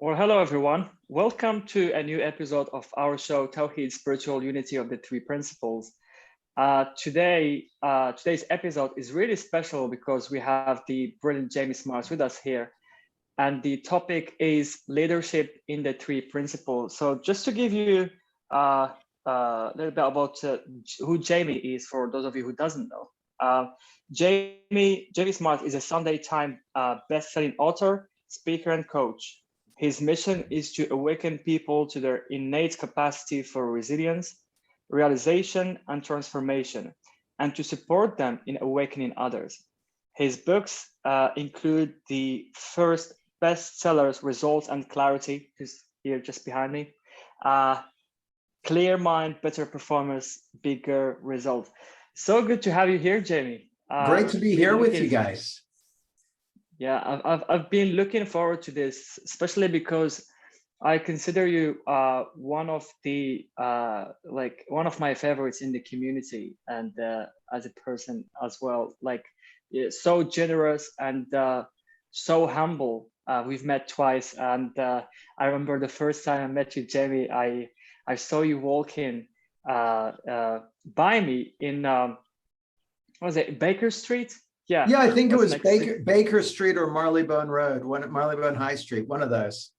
Well, hello everyone. Welcome to a new episode of our show, Tawheed, Spiritual Unity of the Three Principles. Today's episode is really special because we have the brilliant Jamie Smarts with us here. And the topic is leadership in the three principles. So just to give you a little bit about who Jamie is, for those of you who doesn't know. Jamie Smart is a Sunday Times best-selling author, speaker, and coach. His mission is to awaken people to their innate capacity for resilience, realization, and transformation, and to support them in awakening others. His books include the first bestsellers, Results and Clarity, who's here just behind me, Clear Mind, Better Performance, Bigger Result. So good to have you here, Jamie. Great to be here with you guys. Yeah, I've been looking forward to this, especially because I consider you one of my favorites in the community, and as a person as well. So generous and so humble. We've met twice, and I remember the first time I met you, Jamie. I saw you walking by me in what was it, Baker Street? Yeah, I think it was Baker Street or Marylebone Road, Marylebone High Street, one of those.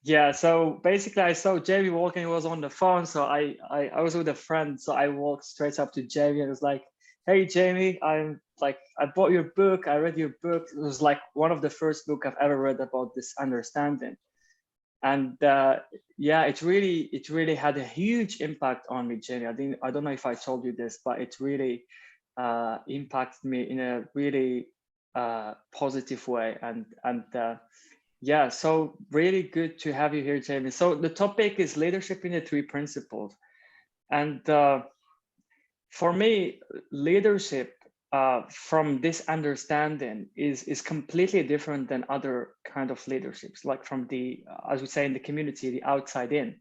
Yeah, so basically I saw Jamie walking, he was on the phone, so I was with a friend, so I walked straight up to Jamie and was like, hey Jamie, I bought your book, I read your book. It was like one of the first book I've ever read about this understanding. And yeah, it really had a huge impact on me, Jamie. I don't know if I told you this, but it really impacted me in a really positive way. And yeah, so really good to have you here, Jamie. So the topic is leadership in the three principles. And for me, leadership from this understanding is completely different than other kind of leaderships, like from the, as we say in the community, the outside in.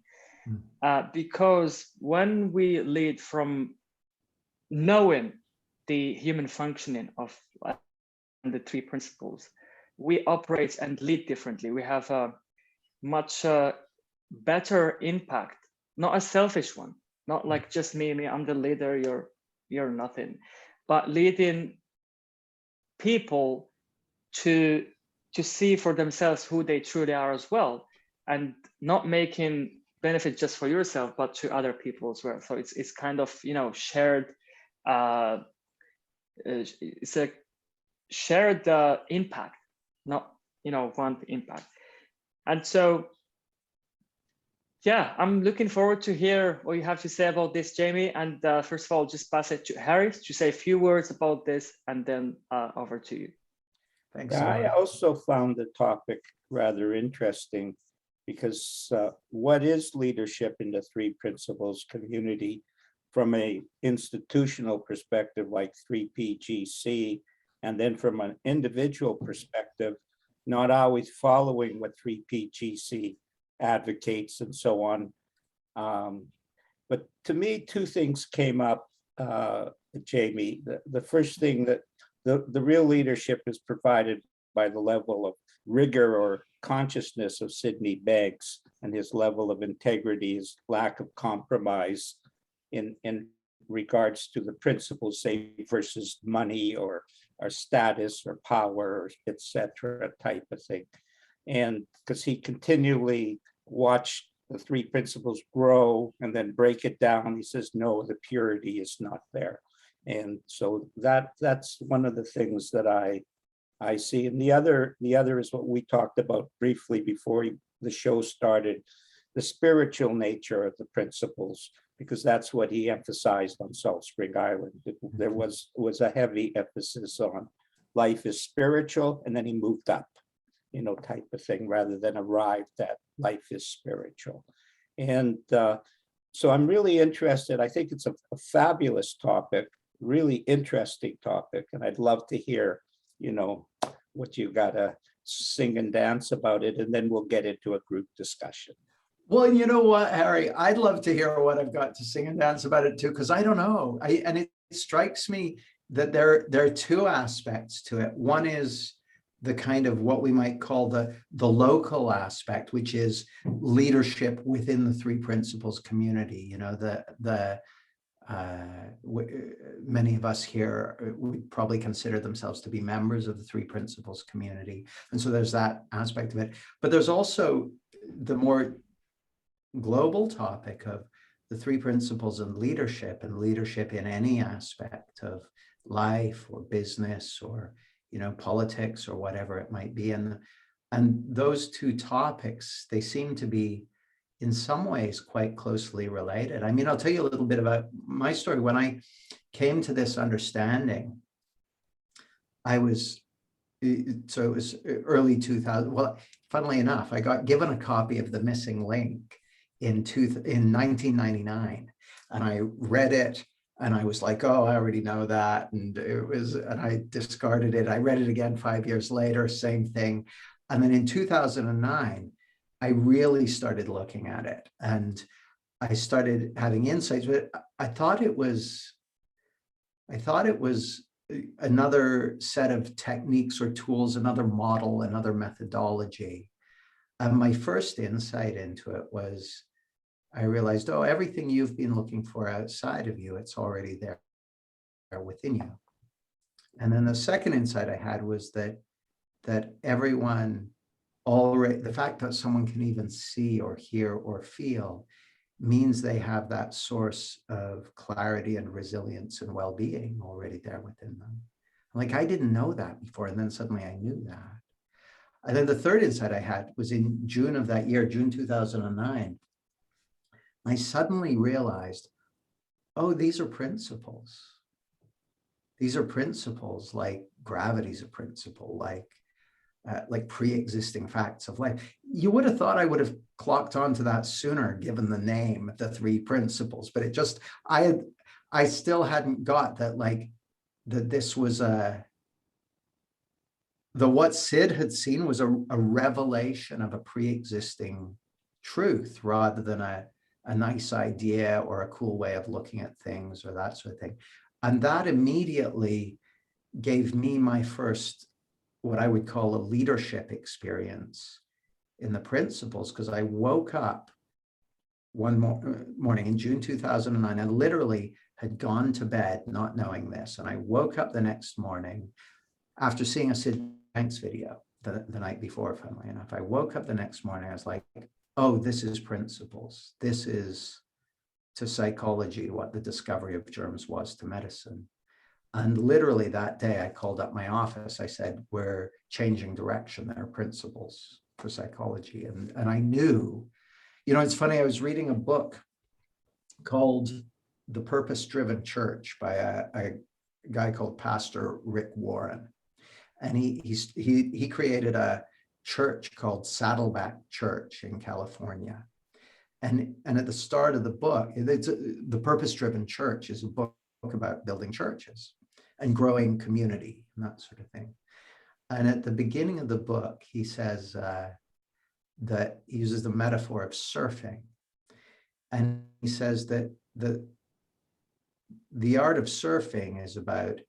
Because when we lead from knowing the human functioning of the three principles, we operate and lead differently. We have a much better impact, not a selfish one, not like just me, I'm the leader, you're nothing, but leading people to see for themselves who they truly are as well, and not making benefit just for yourself, but to other people as well. So it's kind of, shared. It's a shared impact, not one impact. And so yeah, I'm looking forward to hear what you have to say about this, Jamie. And first of all, just pass it to Harry to say a few words about this, and then over to you. Thanks. I also found the topic rather interesting because what is leadership in the three principles community from a institutional perspective like 3PGC, and then from an individual perspective, not always following what 3PGC advocates and so on. But to me, two things came up, Jamie. The first thing, that the real leadership is provided by the level of rigor or consciousness of Sidney Beggs and his level of integrity, his lack of compromise in regards to the principles, say, versus money or status or power, etc. type of thing. And because he continually watched the three principles grow and then break it down, he says, no, the purity is not there. And so that's one of the things that I see. And the other is what we talked about briefly before the show started, the spiritual nature of the principles, because that's what he emphasized on Salt Spring Island. There was a heavy emphasis on life is spiritual, and then he moved up, type of thing, rather than arrived at life is spiritual. And so I'm really interested. I think it's a fabulous topic, really interesting topic, and I'd love to hear, what you got to sing and dance about it, and then we'll get into a group discussion. Well, you know what, Harry, I'd love to hear what I've got to sing and dance about it too, because I don't know. And it strikes me that there are two aspects to it. One is the kind of what we might call the local aspect, which is leadership within the three principles community. You know, many of us here would probably consider themselves to be members of the three principles community. And so there's that aspect of it. But there's also the more global topic of the three principles of leadership, and leadership in any aspect of life or business or, you know, politics or whatever it might be. And those two topics, they seem to be in some ways quite closely related. I mean, I'll tell you a little bit about my story. When I came to this understanding, it was early 2000. Well, funnily enough, I got given a copy of The Missing Link in 1999, and I read it, and I was like, oh, I already know that, and I discarded it. I read it again 5 years later, same thing. And then in 2009, I really started looking at it, and I started having insights. But I thought it was another set of techniques or tools, another model, another methodology. And my first insight into it was, I realized, oh, everything you've been looking for outside of you, it's already there within you. And then the second insight I had was that everyone already, the fact that someone can even see or hear or feel means they have that source of clarity and resilience and well-being already there within them. Like, I didn't know that before, and then suddenly I knew that. And then the third insight I had was in June of that year, June 2009. I suddenly realized, oh, these are principles. These are principles like gravity's a principle, like pre-existing facts of life. You would have thought I would have clocked onto that sooner, given the name, the three principles, but it just, I still hadn't got that, like, that this was what Sid had seen was a revelation of a pre-existing truth rather than a nice idea or a cool way of looking at things or that sort of thing. And that immediately gave me my first, what I would call a leadership experience in the principles, because I woke up one morning in June 2009 and literally had gone to bed not knowing this. And I woke up the next morning after seeing a Sid Banks video the night before, funnily enough. I woke up the next morning, I was like, oh, this is principles. This is to psychology what the discovery of germs was to medicine. And literally that day I called up my office. I said, we're changing direction. There are principles for psychology. And I knew, you know, it's funny, I was reading a book called The Purpose-Driven Church by a guy called Pastor Rick Warren. And he created a church called Saddleback Church in California. And at the start of the book, The Purpose-Driven Church is a book about building churches and growing community and that sort of thing. And at the beginning of the book, he says that he uses the metaphor of surfing. And he says that the art of surfing is about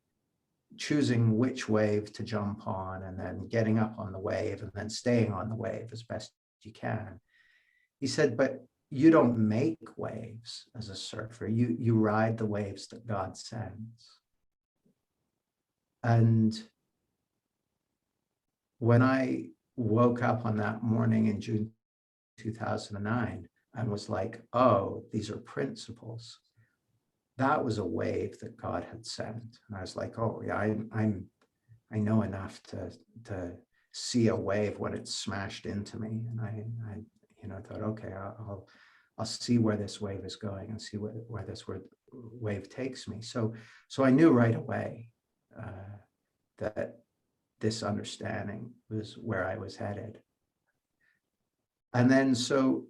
choosing which wave to jump on and then getting up on the wave and then staying on the wave as best you can. He said, but you don't make waves as a surfer. You ride the waves that God sends. And when I woke up on that morning in June 2009 and was like, oh, these are principles, that was a wave that God had sent. And I was like, oh yeah, I know enough to see a wave when it's smashed into me. And I thought, okay, I'll see where this wave is going and see where this wave takes me. So I knew right away that this understanding was where I was headed. And then so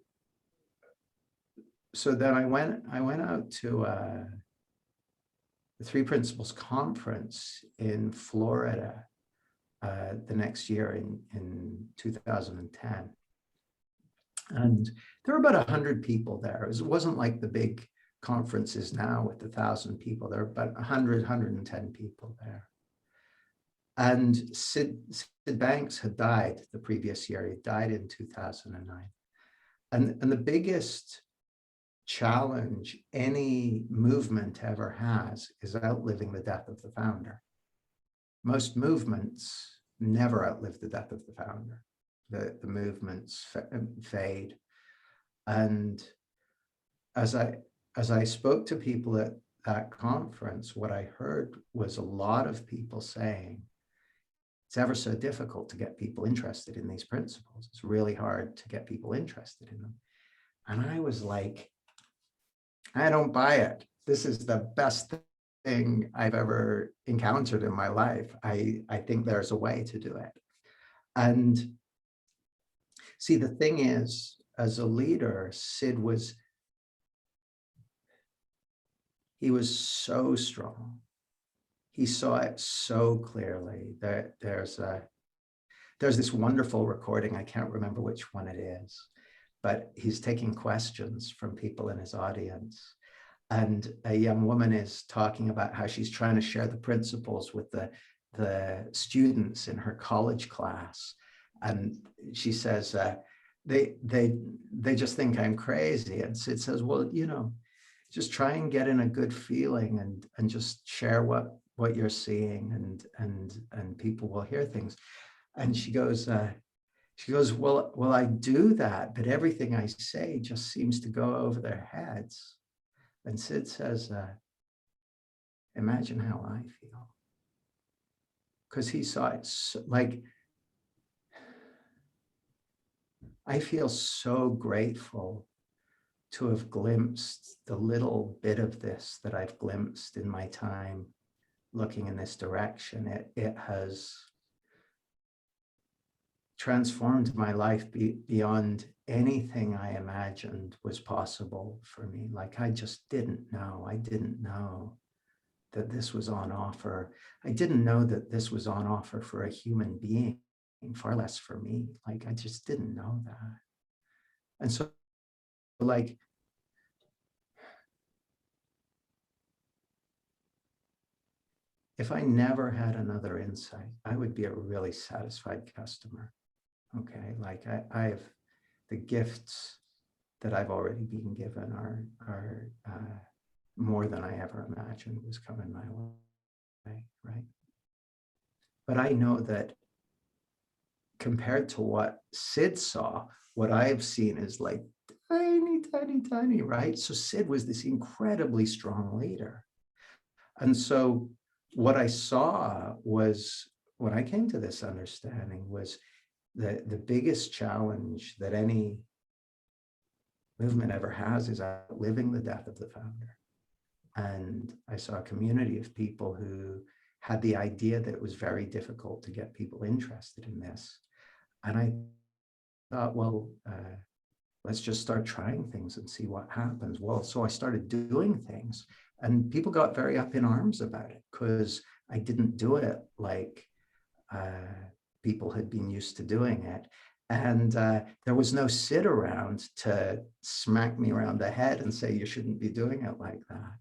then I went out to the Three Principles Conference in Florida the next year in 2010. And there were about 100 people there. It wasn't like the big conferences now with 1,000 people. There were about 100, 110 people there. And Sid Banks had died the previous year. He died in 2009. And the biggest challenge any movement ever has is outliving the death of the founder. Most movements never outlive the death of the founder. The movements fade. And as I spoke to people at that conference, what I heard was a lot of people saying, it's ever so difficult to get people interested in these principles. It's really hard to get people interested in them. And I was like, I don't buy it. This is the best thing I've ever encountered in my life. I think there's a way to do it. And see, the thing is, as a leader, Sid was, he was so strong. He saw it so clearly. There's this wonderful recording. I can't remember which one it is, but he's taking questions from people in his audience. And a young woman is talking about how she's trying to share the principles with the students in her college class. And she says, they just think I'm crazy. And Sid says, well, you know, just try and get in a good feeling and just share what you're seeing, and people will hear things. And she goes, well, I do that, but everything I say just seems to go over their heads. And Sid says, imagine how I feel. Because he saw it so, like, I feel so grateful to have glimpsed the little bit of this that I've glimpsed in my time looking in this direction. It has transformed my life beyond anything I imagined was possible for me. Like, I just didn't know. I didn't know that this was on offer. I didn't know that this was on offer for a human being, far less for me. Like, I just didn't know that. And so, like, if I never had another insight, I would be a really satisfied customer. Okay, like I've the gifts that I've already been given are more than I ever imagined was coming my way, right? But I know that compared to what Sid saw, what I've seen is like tiny, tiny, tiny, right? So Sid was this incredibly strong leader. And so what I saw was, when I came to this understanding, was the biggest challenge that any movement ever has is outliving the death of the founder. And I saw a community of people who had the idea that it was very difficult to get people interested in this. And I thought, well, let's just start trying things and see what happens. Well, so I started doing things, and people got very up in arms about it because I didn't do it like people had been used to doing it. And there was no Sid around to smack me around the head and say, you shouldn't be doing it like that.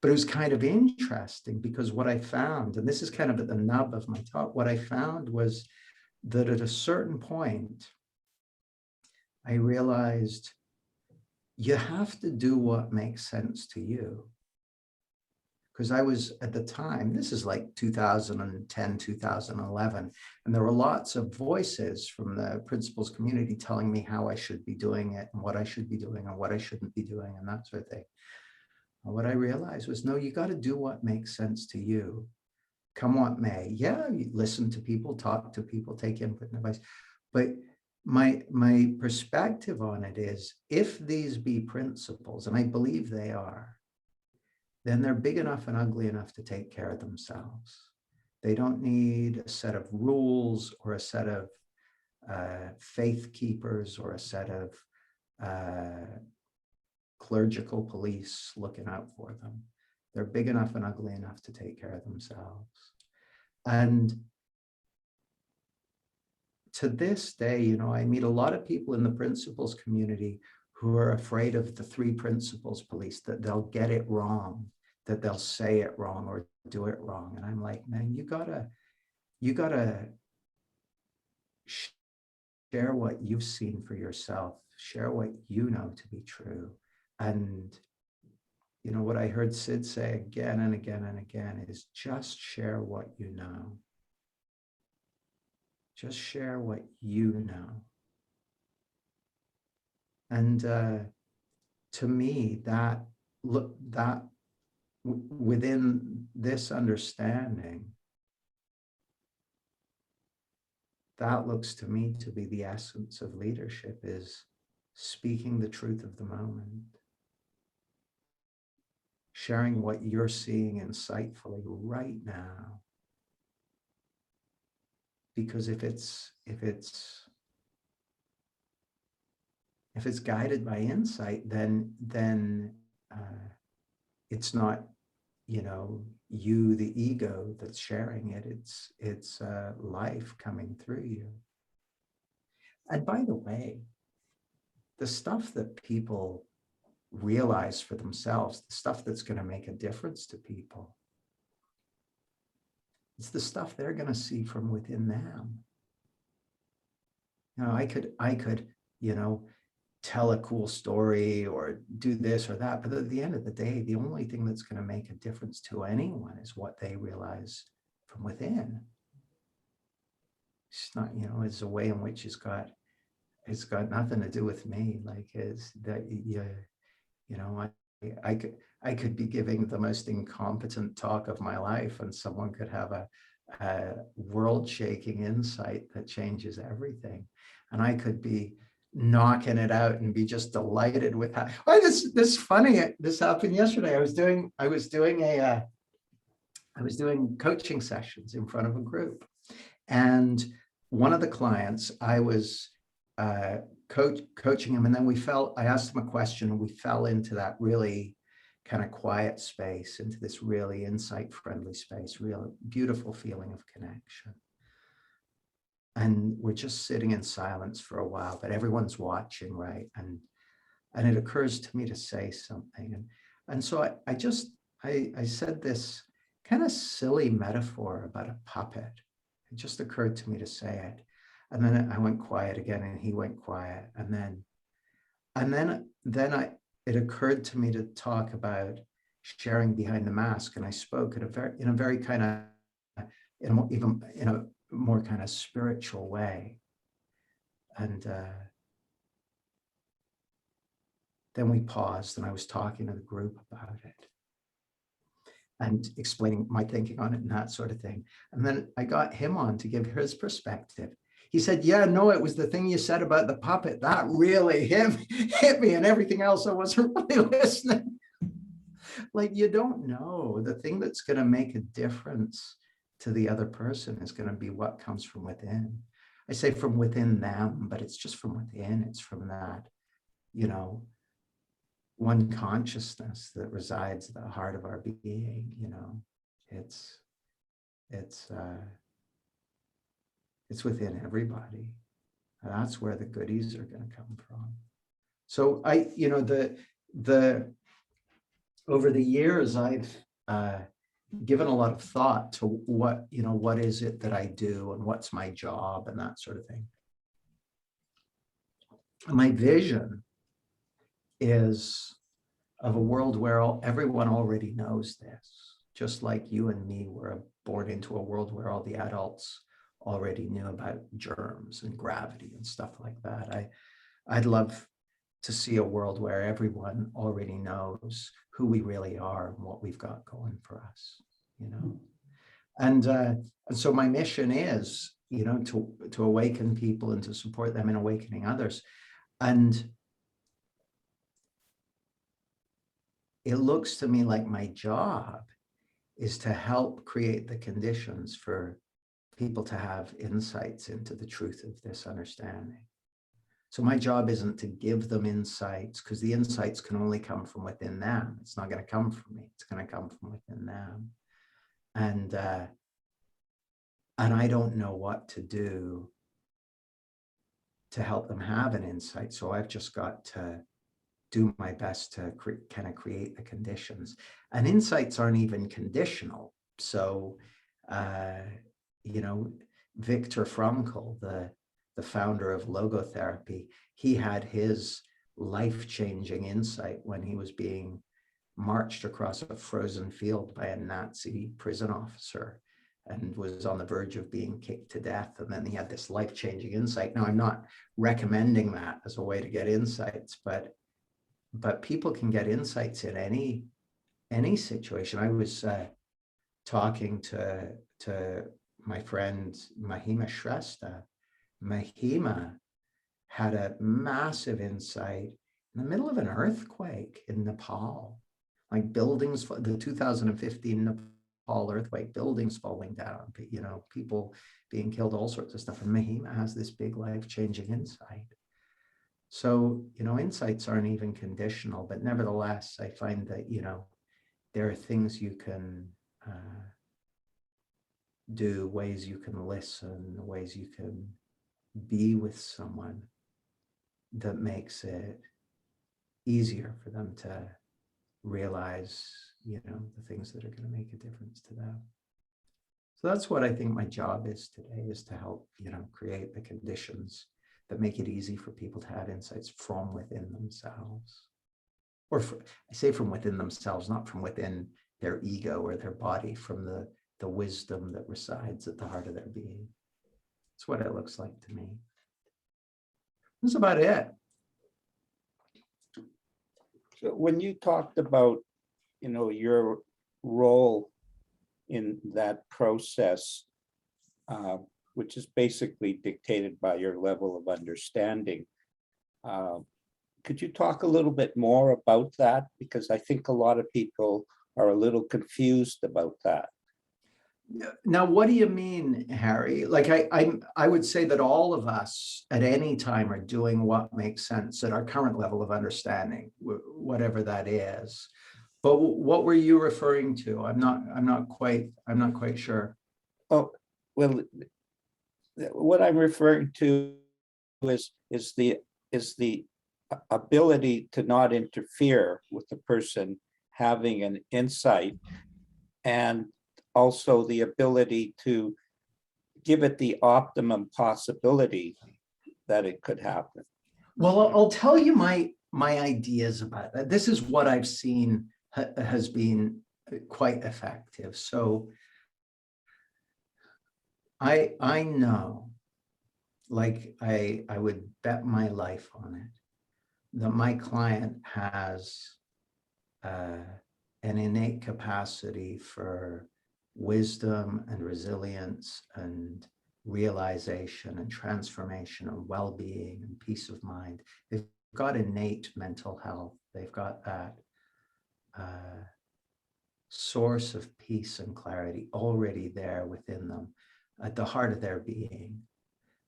But it was kind of interesting because what I found, and this is kind of at the nub of my talk, what I found was that at a certain point, I realized you have to do what makes sense to you. Because I was, at the time, this is like 2010, 2011, and there were lots of voices from the principles community telling me how I should be doing it and what I should be doing and what I shouldn't be doing and that sort of thing. And what I realized was, no, you got to do what makes sense to you, come what may. Yeah, you listen to people, talk to people, take input and advice. But my perspective on it is, if these be principles, and I believe they are, then they're big enough and ugly enough to take care of themselves. They don't need a set of rules or a set of faith keepers or a set of clerical police looking out for them. They're big enough and ugly enough to take care of themselves. And to this day, you know, I meet a lot of people in the principles community who are afraid of the three principles police, that they'll get it wrong, that they'll say it wrong or do it wrong. And I'm like, man, you gotta you got to share what you've seen for yourself, share what you know to be true. And you know what I heard Sid say again and again and again is just share what you know. Just share what you know. And to me, that within this understanding, that looks to me to be the essence of leadership, is speaking the truth of the moment, sharing what you're seeing insightfully right now. Because if it's guided by insight, then it's not, you know, you, the ego, that's sharing it. It's life coming through you. And by the way, the stuff that people realize for themselves, the stuff that's going to make a difference to people, it's the stuff they're going to see from within them. You know, I could, you know, tell a cool story or do this or that, but at the end of the day, the only thing that's going to make a difference to anyone is what they realize from within. It's not, you know, it's a way in which it's got nothing to do with me. Like, is that you know, I could be giving the most incompetent talk of my life, and someone could have a world-shaking insight that changes everything, and I could be knocking it out and be just delighted with how. Oh, this funny. This happened yesterday. I was doing coaching sessions in front of a group, and one of the clients, I was coaching him, and then I asked him a question, and we fell into that really kind of quiet space, into this really insight-friendly space, real beautiful feeling of connection. And we're just sitting in silence for a while, but everyone's watching, right? And it occurs to me to say something. And so I said this kind of silly metaphor about a puppet. It just occurred to me to say it. And then I went quiet again, and he went quiet. And then it occurred to me to talk about sharing behind the mask. And I spoke in a very kind of, even in a more kind of spiritual way. And then we paused, and I was talking to the group about it and explaining my thinking on it and that sort of thing. And then I got him on to give his perspective. He said, yeah, no, it was the thing you said about the puppet that really hit me, and everything else I wasn't really listening. Like, you don't know. The thing that's going to make a difference to the other person is going to be what comes from within. I say from within them, but it's just from within. It's from that, you know, one consciousness that resides at the heart of our being. You know, it's within everybody. And that's where the goodies are going to come from. So over the years, I've given a lot of thought to what is it that I do and what's my job and that sort of thing. My vision is of a world where everyone already knows this, just like you and me were born into a world where all the adults already knew about germs and gravity and stuff like that. I'd love to see a world where everyone already knows who we really are and what we've got going for us, you know. And so my mission is, you know, to awaken people and to support them in awakening others. And it looks to me like my job is to help create the conditions for people to have insights into the truth of this understanding. So my job isn't to give them insights, because the insights can only come from within them. It's not going to come from me. It's going to come from within them. And I don't know what to do to help them have an insight. So I've just got to do my best to kind of create the conditions. And insights aren't even conditional. So you know, Viktor Frankl, the founder of logotherapy, he had his life-changing insight when he was being marched across a frozen field by a Nazi prison officer and was on the verge of being kicked to death. And then he had this life-changing insight. Now, I'm not recommending that as a way to get insights, but people can get insights in any situation. I was talking to my friend Mahima Shrestha. Mahima had a massive insight in the middle of an earthquake in Nepal, like buildings, the 2015 Nepal earthquake, buildings falling down, you know, people being killed, all sorts of stuff. And Mahima has this big life-changing insight. So, you know, insights aren't even conditional, but nevertheless, I find that, you know, there are things you can do, ways you can listen, ways you can be with someone that makes it easier for them to realize, you know, the things that are going to make a difference to them. So that's what I think my job is today, is to help, you know, create the conditions that make it easy for people to have insights from within themselves. Or I say from within themselves, not from within their ego or their body, from the wisdom that resides at the heart of their being. That's what it looks like to me. That's about it. So when you talked about, you know, your role in that process, which is basically dictated by your level of understanding, could you talk a little bit more about that? Because I think a lot of people are a little confused about that. Now, what do you mean, Harry? Like, I would say that all of us at any time are doing what makes sense at our current level of understanding, whatever that is. But what were you referring to? I'm not quite sure. Oh, well, what I'm referring to is the ability to not interfere with the person having an insight, and also the ability to give it the optimum possibility that it could happen. Well, I'll tell you my ideas about that. This is what I've seen has been quite effective. So I know, like I would bet my life on it, that my client has an innate capacity for wisdom and resilience and realization and transformation and well-being and peace of mind. They've got innate mental health. They've got that source of peace and clarity already there within them at the heart of their being.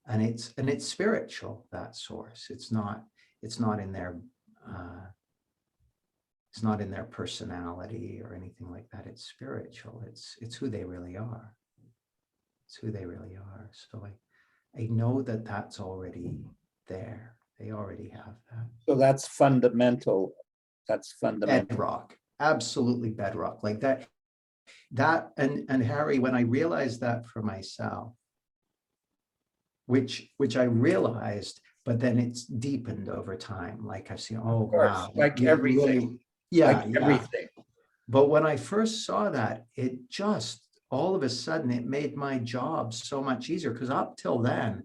And it's spiritual, that source. It's not in their it's not in their personality or anything like that. It's spiritual. It's who they really are. It's who they really are. So I know that that's already there. They already have that. So that's fundamental. That's fundamental. Bedrock. Absolutely bedrock. Like that and Harry, when I realized that for myself, which I realized, but then it's deepened over time. Like I've seen, oh wow, like everything. Really, yeah, like everything. But when I first saw that, it just all of a sudden it made my job so much easier, because up till then,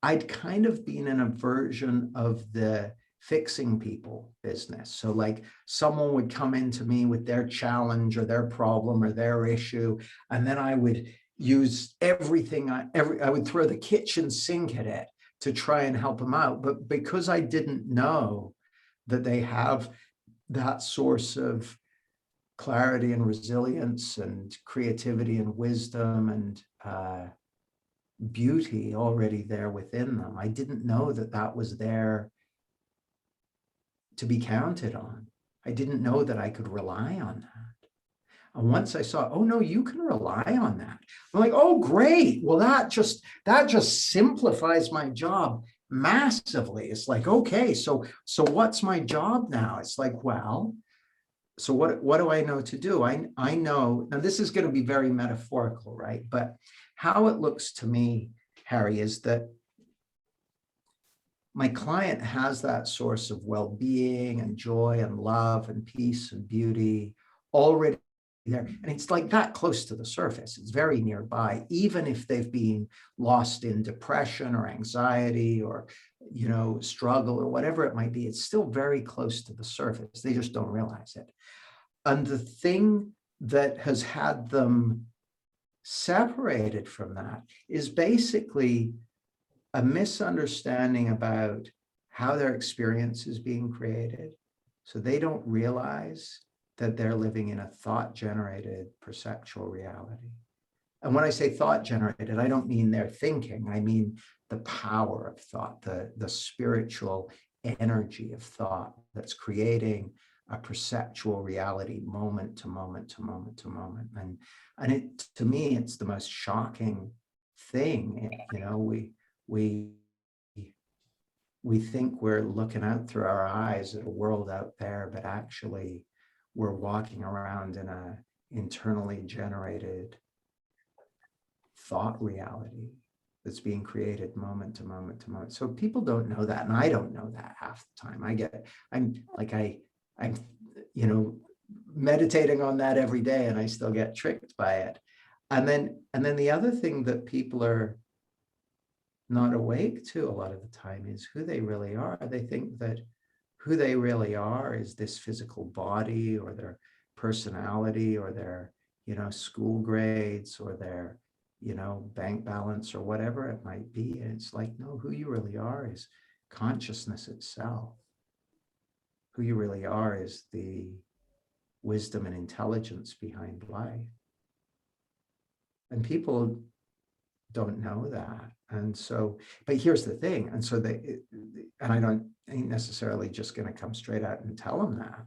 I'd kind of been in a version of the fixing people business. So like someone would come into me with their challenge or their problem or their issue, and then I would use everything, I would throw the kitchen sink at it to try and help them out. But because I didn't know that they have that source of clarity and resilience and creativity and wisdom and beauty already there within them, I didn't know that that was there to be counted on. I didn't know that I could rely on that. And once I saw, oh no, you can rely on that, I'm like, oh great. Well, that just simplifies my job massively. It's like, okay, so what's my job now? It's like, well, so what do I know to do? I know, now this is going to be very metaphorical, right? But how it looks to me, Harry, is that my client has that source of well-being and joy and love and peace and beauty already there. And it's like that close to the surface. It's very nearby, even if they've been lost in depression or anxiety or, struggle or whatever it might be. It's still very close to the surface. They just don't realize it. And the thing that has had them separated from that is basically a misunderstanding about how their experience is being created. So they don't realize that they're living in a thought-generated perceptual reality. And when I say thought-generated, I don't mean they're thinking. I mean the power of thought, the spiritual energy of thought that's creating a perceptual reality moment to moment to moment to moment. And it, to me, it's the most shocking thing. We think we're looking out through our eyes at a world out there, but actually we're walking around in a internally generated thought reality that's being created moment to moment to moment. So people don't know that, and I don't know that half the time. I'm meditating on that every day, and I still get tricked by it. And then the other thing that people are not awake to a lot of the time is who they really are. They think that who they really are is this physical body or their personality or their, school grades or their, bank balance or whatever it might be. And it's like, no, who you really are is consciousness itself. Who you really are is the wisdom and intelligence behind life. And people don't know that. And so, but here's the thing. And so I ain't necessarily just going to come straight out and tell them that.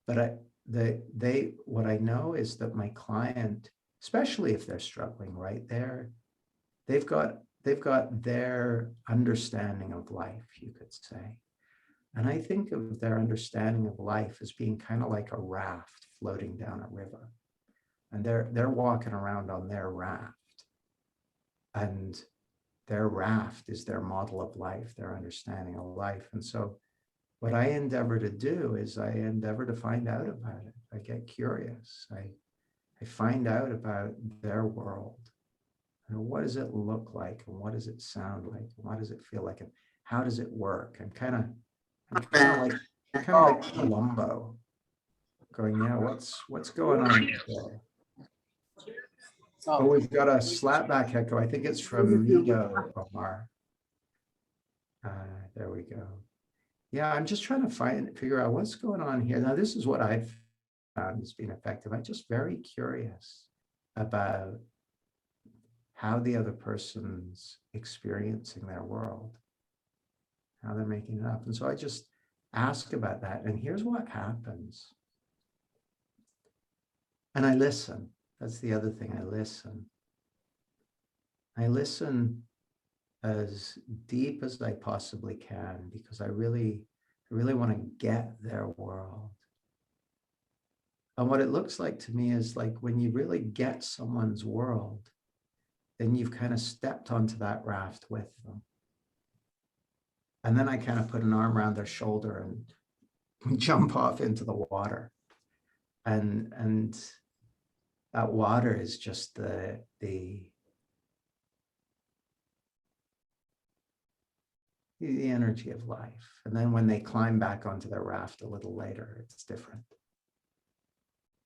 But what I know is that my client, especially if they're struggling right there, they've got their understanding of life, you could say. And I think of their understanding of life as being kind of like a raft floating down a river. And they're walking around on their raft. And their raft is their model of life, their understanding of life. And so what I endeavor to do is I endeavor to find out about it. I get curious. I find out about their world. What does it look like? And what does it sound like? And what does it feel like? And how does it work? I'm kind of like Columbo going, yeah, what's going on here? Oh, we've got a slapback echo. I think it's from 𝗲𝗄. There we go. Yeah, I'm just trying to figure out what's going on here. Now, this is what I've found has been effective. I'm just very curious about how the other person's experiencing their world, how they're making it up. And so I just ask about that. And here's what happens. And I listen. That's the other thing. I listen. I listen as deep as I possibly can because I really want to get their world. And what it looks like to me is like when you really get someone's world, then you've kind of stepped onto that raft with them. And then I kind of put an arm around their shoulder and jump off into the water. And that water is just the energy of life. And then when they climb back onto their raft a little later, it's different.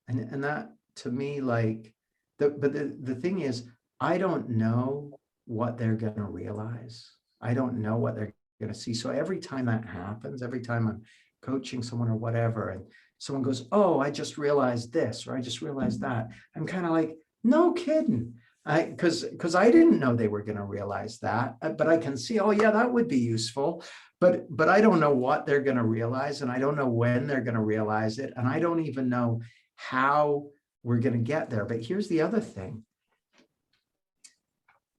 And that to me, like, but the thing is, I don't know what they're going to realize. I don't know what they're going to see. So every time that happens, every time I'm coaching someone or whatever, and someone goes, oh, I just realized this, or I just realized that, I'm kind of like, no kidding. Because I didn't know they were going to realize that, but I can see, oh yeah, that would be useful. But I don't know what they're going to realize, and I don't know when they're going to realize it, and I don't even know how we're going to get there. But here's the other thing.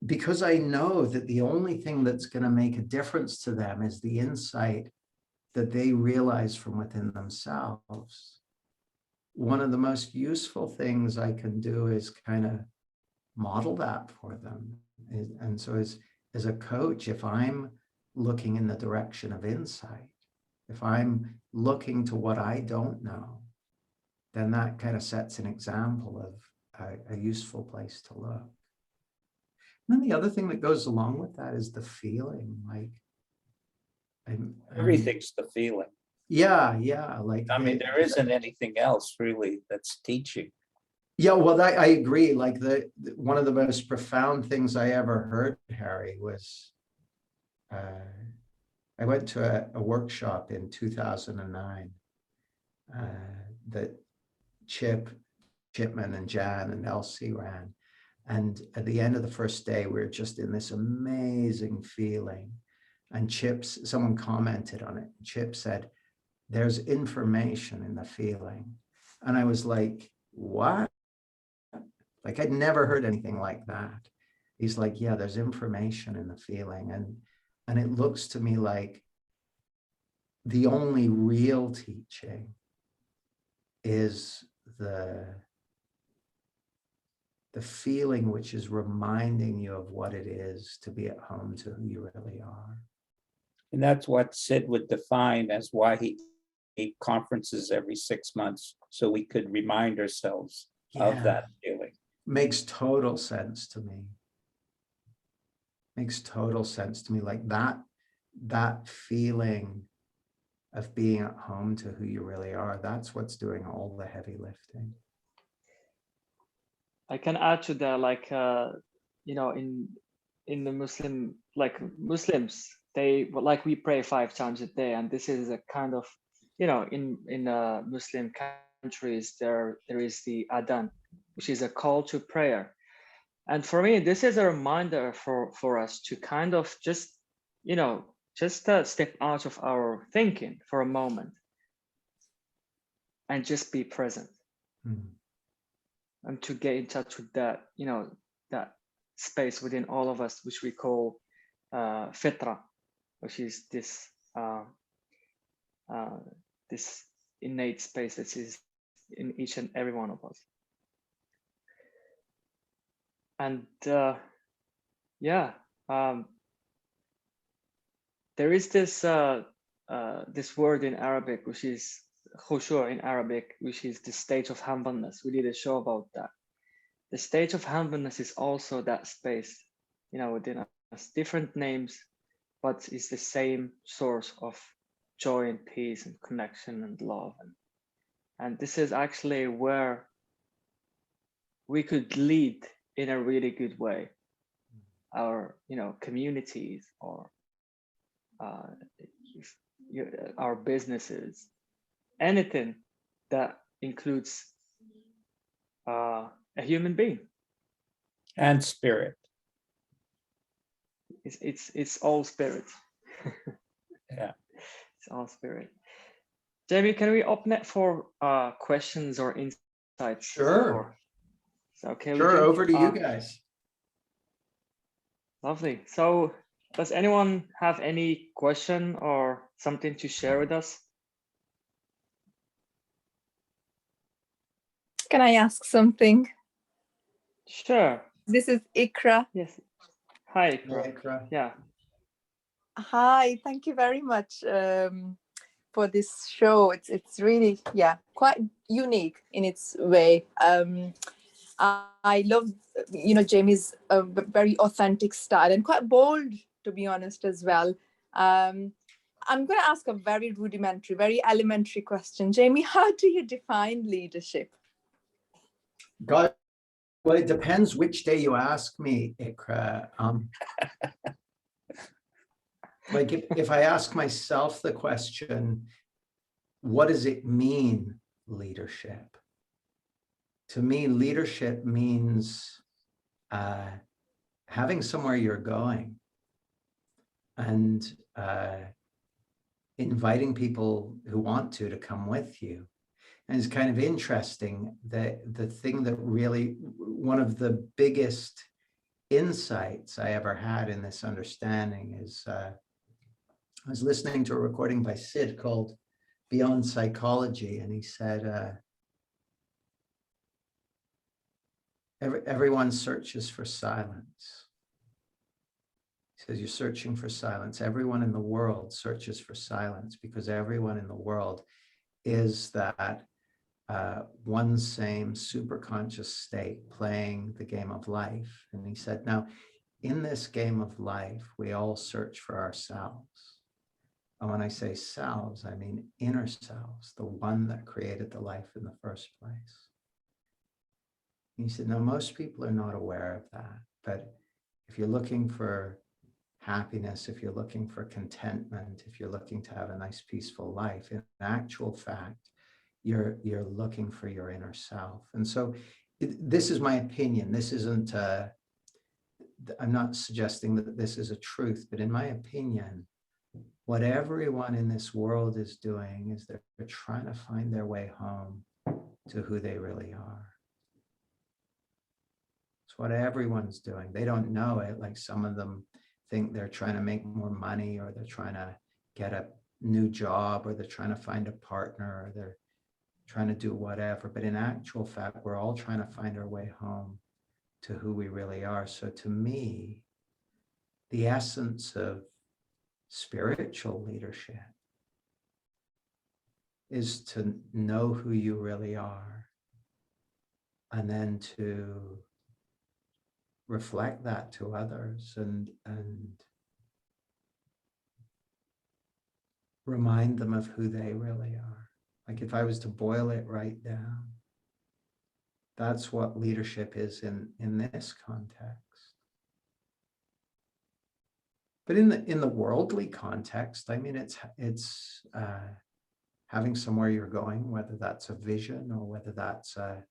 Because I know that the only thing that's going to make a difference to them is the insight that they realize from within themselves. One of the most useful things I can do is kind of model that for them. And so as a coach, if I'm looking in the direction of insight, if I'm looking to what I don't know, then that kind of sets an example of a useful place to look. And then the other thing that goes along with that is the feeling, like Everything's the feeling. Yeah. Like I mean, there isn't anything else really that's teaching. Yeah, well, I agree. Like one of the most profound things I ever heard, Harry, was I went to a workshop in 2009 that Chipman and Jan and Elsie ran. And at the end of the first day, we were just in this amazing feeling. And someone commented on it. Chip said, "There's information in the feeling." And I was like, what? Like, I'd never heard anything like that. He's like, yeah, there's information in the feeling. And it looks to me like the only real teaching is the feeling which is reminding you of what it is to be at home to who you really are. And that's what Sid would define as why he gave conferences every 6 months, so we could remind ourselves of that feeling. Makes total sense to me. Makes total sense to me. Like that feeling of being at home to who you really are, that's what's doing all the heavy lifting. I can add to that, like, you know, in the Muslims, like we pray 5 times a day, and this is a kind of, you know, in Muslim countries, there is the adhan, which is a call to prayer. And for me, this is a reminder for us to kind of just, you know, just step out of our thinking for a moment and just be present. And to get in touch with that, you know, that space within all of us, which we call fitra, which is this this innate space that is in each and every one of us. And yeah, there is this this word in Arabic, which is khushu' in Arabic, which is the state of humbleness. We did a show about that. The state of humbleness is also that space, you know, within us, different names, but it's the same source of joy and peace and connection and love. And this is actually where we could lead in a really good way our, you know, communities or our businesses, anything that includes a human being and spirit. It's all spirit. Yeah, it's all spirit. Jamie, can we open it for questions or insights? Sure. Okay. Sure. Over to you guys. Lovely. So, does anyone have any question or something to share with us? Can I ask something? Sure. This is Ikra. Yes. Hi, Ikra. Hey, Ikra. Yeah. Hi, thank you very much for this show. It's really, yeah, quite unique in its way. I love, you know, Jamie's very authentic style and quite bold, to be honest, as well. I'm going to ask a very rudimentary, very elementary question. Jamie, how do you define leadership? God, well, it depends which day you ask me, Ikra. Like if I ask myself the question, what does it mean, leadership? To me, leadership means having somewhere you're going and inviting people who want to come with you. And it's kind of interesting that the thing that really, one of the biggest insights I ever had in this understanding is I was listening to a recording by Sid called Beyond Psychology, and he said, everyone searches for silence. He says, you're searching for silence. Everyone in the world searches for silence because everyone in the world is that one same superconscious state playing the game of life. And he said, now, in this game of life, we all search for ourselves. And when I say selves, I mean inner selves, the one that created the life in the first place. And he said, now, most people are not aware of that. But if you're looking for happiness, if you're looking for contentment, if you're looking to have a nice, peaceful life, in actual fact, you're looking for your inner self. And so this is my opinion. This isn't, I'm not suggesting that this is a truth, but in my opinion, what everyone in this world is doing is they're trying to find their way home to who they really are. It's what everyone's doing. They don't know it. Like some of them think they're trying to make more money, or they're trying to get a new job, or they're trying to find a partner, or they're trying to do whatever. But in actual fact, we're all trying to find our way home to who we really are. So to me, the essence of spiritual leadership is to know who you really are, and then to reflect that to others and remind them of who they really are. Like if I was to boil it right down, that's what leadership is in this context. But in the worldly context, I mean, it's having somewhere you're going, whether that's a vision or whether that's a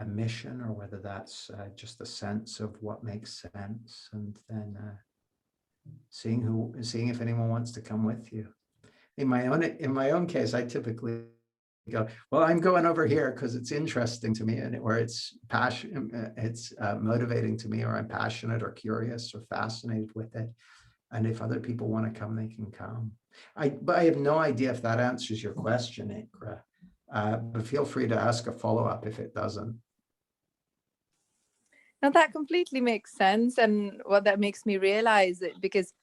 mission or whether that's just a sense of what makes sense, and then seeing if anyone wants to come with you. In my own case, I typically go, well, I'm going over here because it's interesting to me, or it's motivating to me, or I'm passionate or curious or fascinated with it. And if other people want to come, they can come. But I have no idea if that answers your question, Ikra. But feel free to ask a follow-up if it doesn't. Now that completely makes sense. And what that makes me realize it, because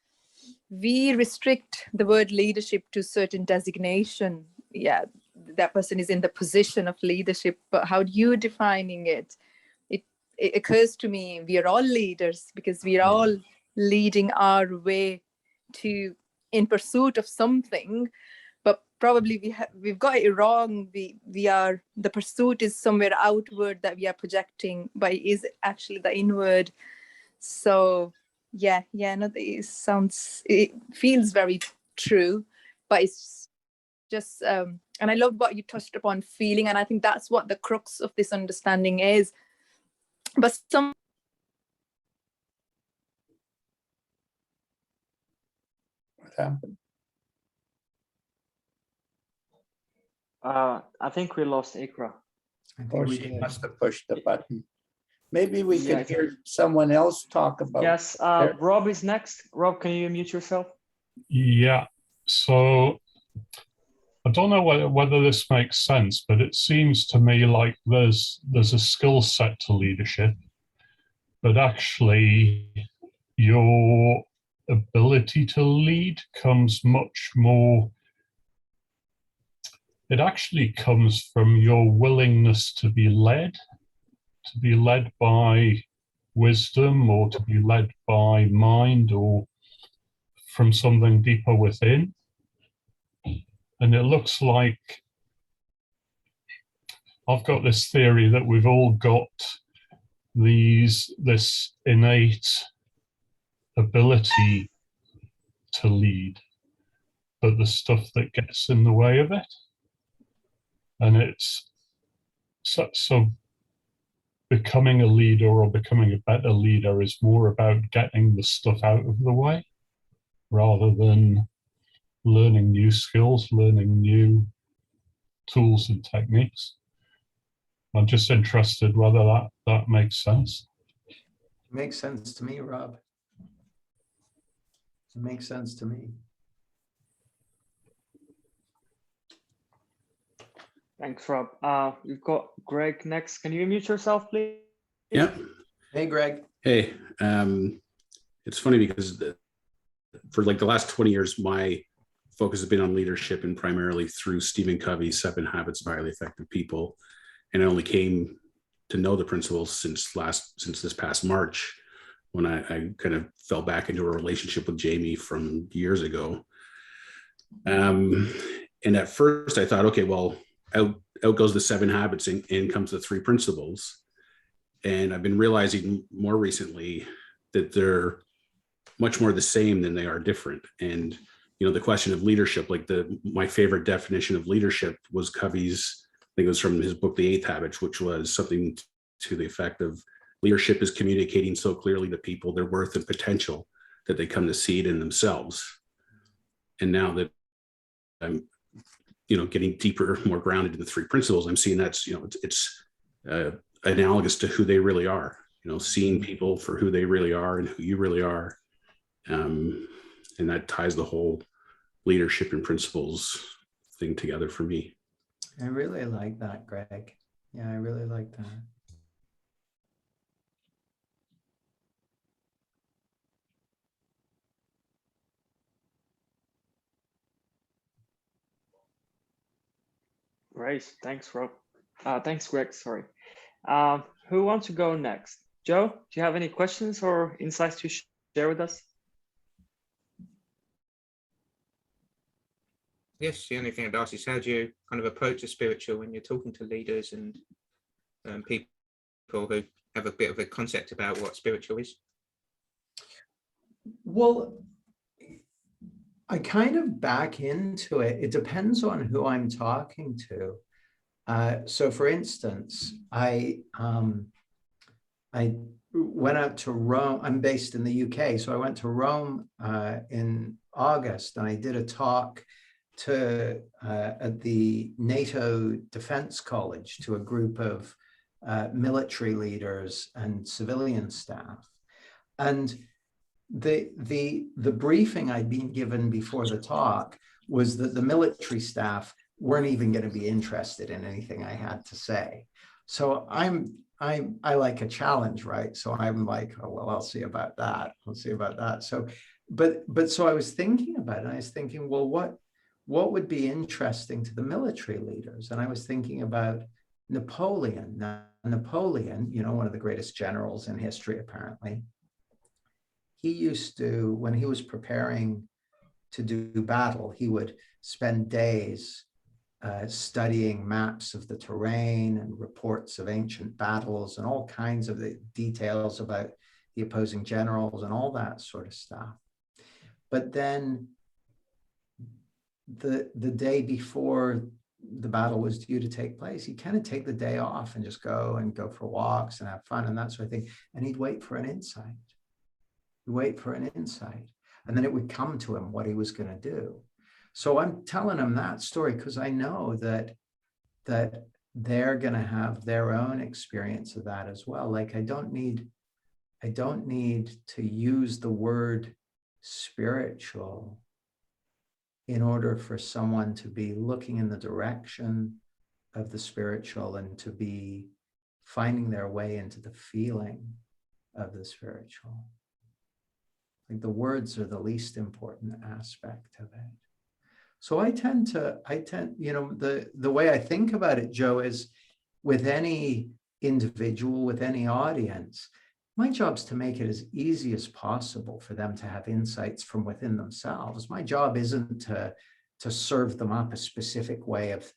we restrict the word leadership to certain designation. Yeah, that person is in the position of leadership, but how you defining it? It occurs to me, we are all leaders because we are all leading our way to in pursuit of something, but probably we've got it wrong. We are, the pursuit is somewhere outward that we are projecting, but it is actually the inward. So no, it feels very true, but it's just and I love what you touched upon, feeling, and I think that's what the crux of this understanding is. But What happened? I think we lost Ikra. Or she must have pushed the button. Maybe we Yeah, could hear someone else talk about. Yes, Rob is next. Rob, can you mute yourself? Yeah, so I don't know whether this makes sense, but it seems to me like there's a skill set to leadership, but actually your ability to lead comes much more, it actually comes from your willingness to be led by wisdom, or to be led by mind, or from something deeper within. And it looks like I've got this theory that we've all got this innate ability to lead, but the stuff that gets in the way of it. And it's so becoming a leader or becoming a better leader is more about getting the stuff out of the way rather than learning new skills, learning new tools and techniques. I'm just interested whether that makes sense. It makes sense to me, Rob. It makes sense to me. Thanks, Rob. We've got Greg next. Can you mute yourself, please? Yeah. Hey, Greg. Hey, it's funny because for like the last 20 years, my focus has been on leadership, and primarily through Stephen Covey's 7 Habits of Highly Effective People. And I only came to know the principles since this past March, when I kind of fell back into a relationship with Jamie from years ago. And at first I thought, okay, well, out goes the 7 habits and in comes the 3 principles. And I've been realizing more recently that they're much more the same than they are different. And, you know, the question of leadership, like my favorite definition of leadership was Covey's, I think it was from his book, The 8th Habit, which was something to the effect of leadership is communicating so clearly to people their worth and potential that they come to see it in themselves. And now that I'm, you know, getting deeper, more grounded in the 3 principles, I'm seeing that's, you know, it's analogous to who they really are, you know, seeing people for who they really are and who you really are. And that ties the whole leadership and principles thing together for me. I really like that, Greg. Yeah, I really like that. Great. Thanks, Rob. Thanks, Greg. Sorry. Who wants to go next? Joe, do you have any questions or insights to share with us? Yes, the only thing I'd ask is, how do you kind of approach the spiritual when you're talking to leaders and people who have a bit of a concept about what spiritual is? Well, I kind of back into it. It depends on who I'm talking to. So for instance, I went out to Rome. I'm based in the UK. So I went to Rome in August, and I did a talk at the NATO Defense College to a group of military leaders and civilian staff. And the briefing I'd been given before the talk was that the military staff weren't even going to be interested in anything I had to say. So I like a challenge, right? So I'm like, oh, well, I'll see about that. I'll see about that. So, but so I was thinking about it, and I was thinking, well, what would be interesting to the military leaders? And I was thinking about Napoleon. Now, Napoleon, you know, one of the greatest generals in history, apparently, he used to, when he was preparing to do battle, he would spend days studying maps of the terrain and reports of ancient battles and all kinds of the details about the opposing generals and all that sort of stuff. But then the day before the battle was due to take place, he'd kind of take the day off and just go for walks and have fun and that sort of thing. And he'd wait for an insight. And then it would come to him what he was going to do. So I'm telling him that story because I know that they're going to have their own experience of that as well. Like I don't need to use the word spiritual in order for someone to be looking in the direction of the spiritual and to be finding their way into the feeling of the spiritual. Like the words are the least important aspect of it. So I tend, you know, the way I think about it, Joe, is with any individual, with any audience, my job's to make it as easy as possible for them to have insights from within themselves. My job isn't to serve them up a specific way of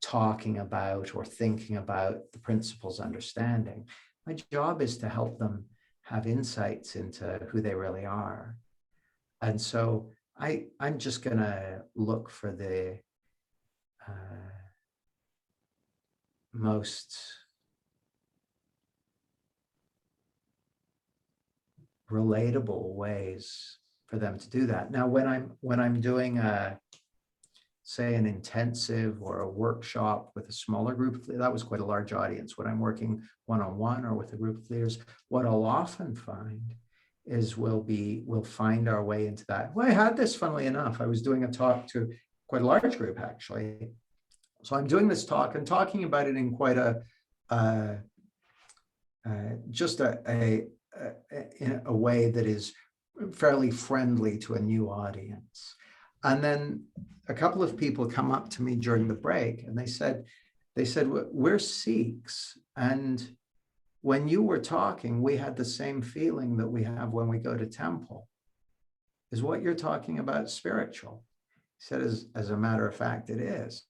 talking about or thinking about the principles understanding. My job is to help them have insights into who they really are. And so I'm just going to look for the most relatable ways for them to do that. Now, when I'm doing say an intensive or a workshop with a smaller group, that was quite a large audience. When I'm working one-on-one or with a group of leaders, what I'll often find is we'll find our way into that. Well, I had this, funnily enough, I was doing a talk to quite a large group actually. So I'm doing this talk and talking about it in quite a just in a way that is fairly friendly to a new audience. And then a couple of people come up to me during the break and they said, we're Sikhs. And when you were talking, we had the same feeling that we have when we go to temple. Is what you're talking about spiritual? He said, as a matter of fact, it is.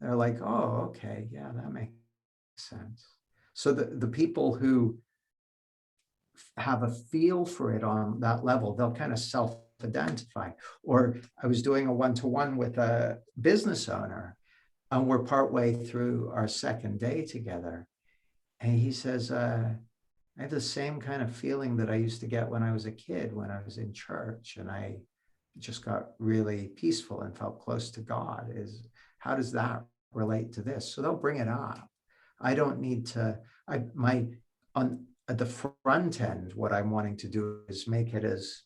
They're like, oh, okay, yeah, that makes sense. So the people who have a feel for it on that level, they'll kind of self-identify. Or I was doing a one-to-one with a business owner, and we're partway through our second day together. And he says, I have the same kind of feeling that I used to get when I was a kid, when I was in church, and I just got really peaceful and felt close to God. How does that relate to this? So they'll bring it up. I don't need to, at the front end, what I'm wanting to do is make it as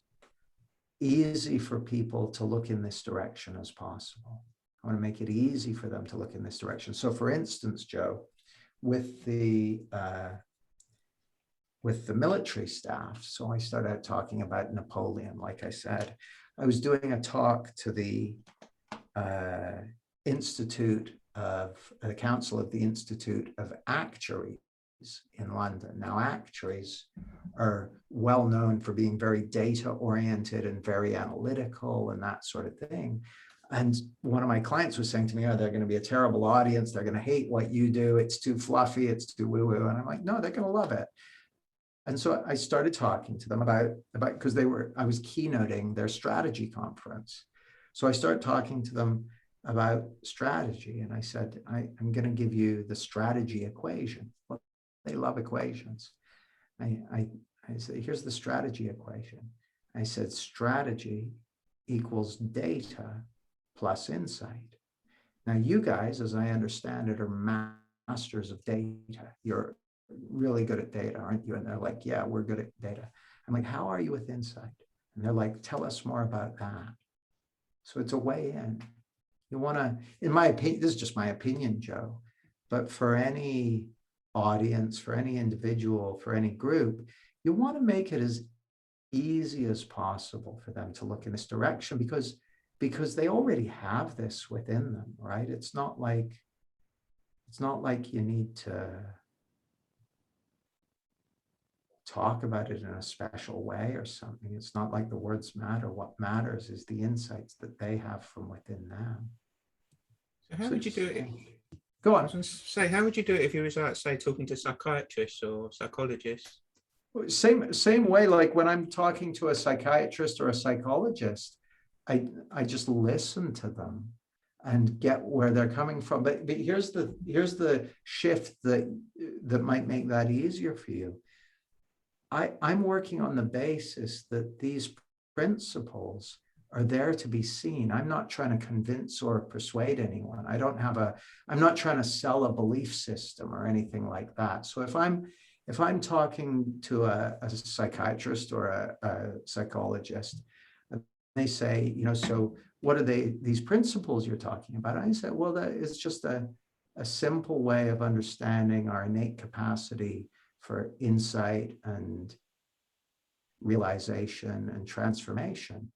easy for people to look in this direction as possible. I want to make it easy for them to look in this direction. So for instance, Joe, with the military staff, so I started out talking about Napoleon. Like I said, I was doing a talk to the the Council of the Institute of Actuaries in London. Now, actuaries are well known for being very data oriented and very analytical and that sort of thing. And one of my clients was saying to me, oh, they're going to be a terrible audience. They're going to hate what you do. It's too fluffy. It's too woo-woo. And I'm like, no, they're going to love it. And so I started talking to them about because I was keynoting their strategy conference. So I started talking to them about strategy. And I said, I'm going to give you the strategy equation. Well, they love equations. I said, here's the strategy equation. I said, strategy equals data plus insight. Now, you guys, as I understand it, are masters of data. You're really good at data, aren't you? And they're like, yeah, we're good at data. I'm like, how are you with insight? And they're like, tell us more about that. So it's a way in. You want to, in my opinion, this is just my opinion, Joe, but for any audience, for any individual, for any group, you want to make it as easy as possible for them to look in this direction because they already have this within them, right? It's not like you need to talk about it in a special way or something. It's not like the words matter. What matters is the insights that they have from within them. So how would you do it? Go on. I was going to say, how would you do it if you was like, say, talking to psychiatrists or psychologists? Same way, like when I'm talking to a psychiatrist or a psychologist, I just listen to them and get where they're coming from. But here's the shift that might make that easier for you. I'm working on the basis that these principles are there to be seen. I'm not trying to convince or persuade anyone. I'm not trying to sell a belief system or anything like that. So if I'm talking to a psychiatrist or a psychologist, they say, so what are these principles you're talking about? And I said, well, that is just a simple way of understanding our innate capacity for insight and realization and transformation.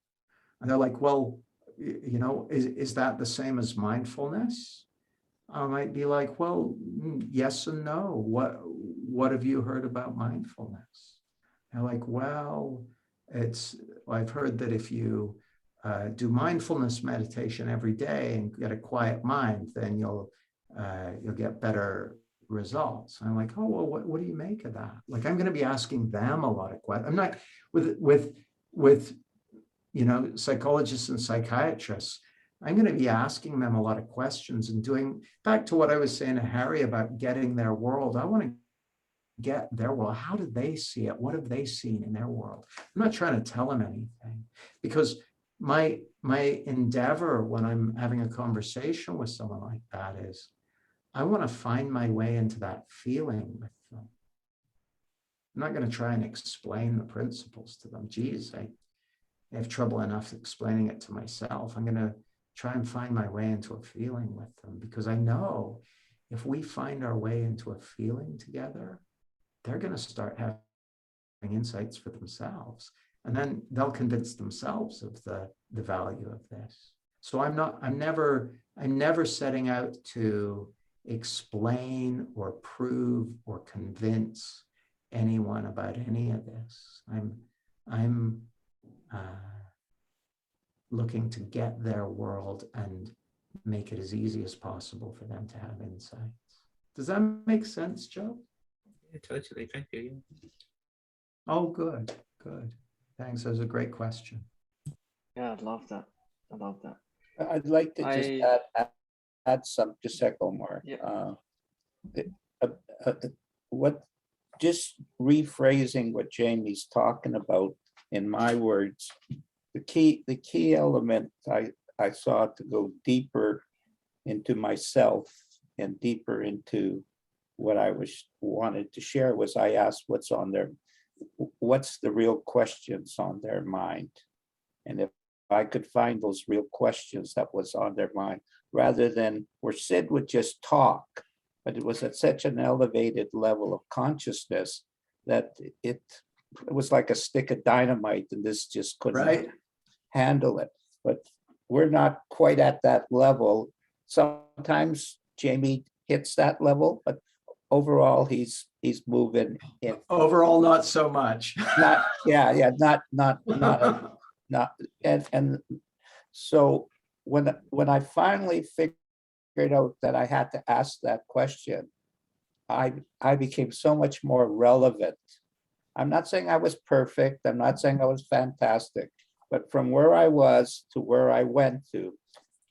And they're like, well, is that the same as mindfulness? I might be like, well, yes and no. What have you heard about mindfulness? And they're like, well, I've heard that if you do mindfulness meditation every day and get a quiet mind, then you'll get better results. And I'm like, oh, well, what do you make of that? Like, I'm going to be asking them a lot of questions. I'm not with psychologists and psychiatrists. I'm going to be asking them a lot of questions and doing back to what I was saying to Harry about getting their world. I want to get their world. How do they see it? What have they seen in their world? I'm not trying to tell them anything, because my endeavor when I'm having a conversation with someone like that is I want to find my way into that feeling with them. I'm not going to try and explain the principles to them. Geez, I have trouble enough explaining it to myself. I'm going to try and find my way into a feeling with them, because I know if we find our way into a feeling together, they're going to start having insights for themselves. And then they'll convince themselves of the value of this. So I'm never setting out to explain or prove or convince anyone about any of this. I'm looking to get their world and make it as easy as possible for them to have insights. Does that make sense, Joe? Yeah, totally. Thank you. Oh, good. Thanks. That was a great question. Yeah, I love that. I love that. I'd like to just add some, just echo more. Yeah. What, just rephrasing what Jamie's talking about in my words, the key element I saw to go deeper into myself and deeper into what I wanted to share was I asked what's the real questions on their mind. And if I could find those real questions that was on their mind, rather than where Sid would just talk, but it was at such an elevated level of consciousness that it was like a stick of dynamite and this just couldn't handle it. But we're not quite at that level. Sometimes Jamie hits that level, but overall he's moving in. Overall, not so much. Not and so when I finally figured out that I had to ask that question, I became so much more relevant. I'm not saying I was perfect. I'm not saying I was fantastic, but from where I was to where I went to,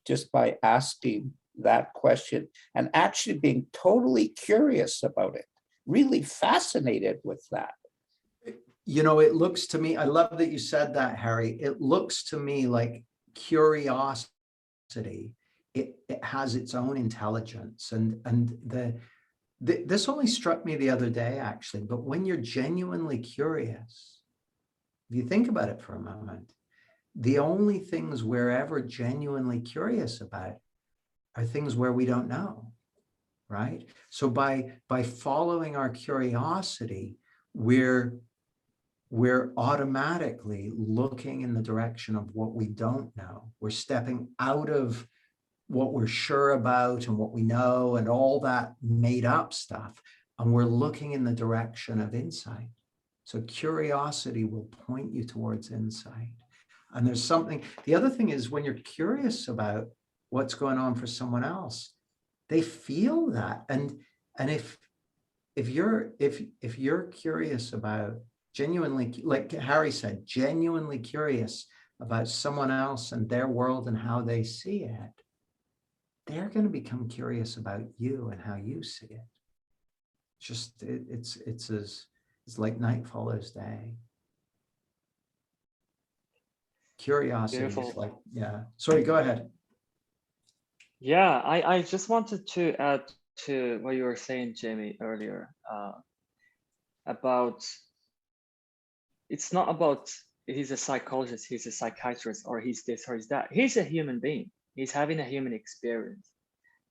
just by asking that question and actually being totally curious about it, really fascinated with that. You know, it looks to me, I love that you said that, Harry. It looks to me like curiosity, it has its own intelligence. And this only struck me the other day, actually, but when you're genuinely curious, if you think about it for a moment, the only things we're ever genuinely curious about are things where we don't know, right? So by following our curiosity, we're automatically looking in the direction of what we don't know. We're stepping out of what we're sure about and what we know and all that made up stuff, and we're looking in the direction of insight. So curiosity will point you towards insight. And there's something, the other thing is when you're curious about what's going on for someone else, they feel that. And if you're curious about, genuinely, like Harry said, genuinely curious about someone else and their world and how they see it, they're going to become curious about you and how you see it. Just it's like night follows day. Curiosity is like, yeah. Sorry, go ahead. Yeah, I just wanted to add to what you were saying, Jamie, earlier, about it's not about he's a psychologist, he's a psychiatrist, or he's this or he's that. He's a human being. He's having a human experience.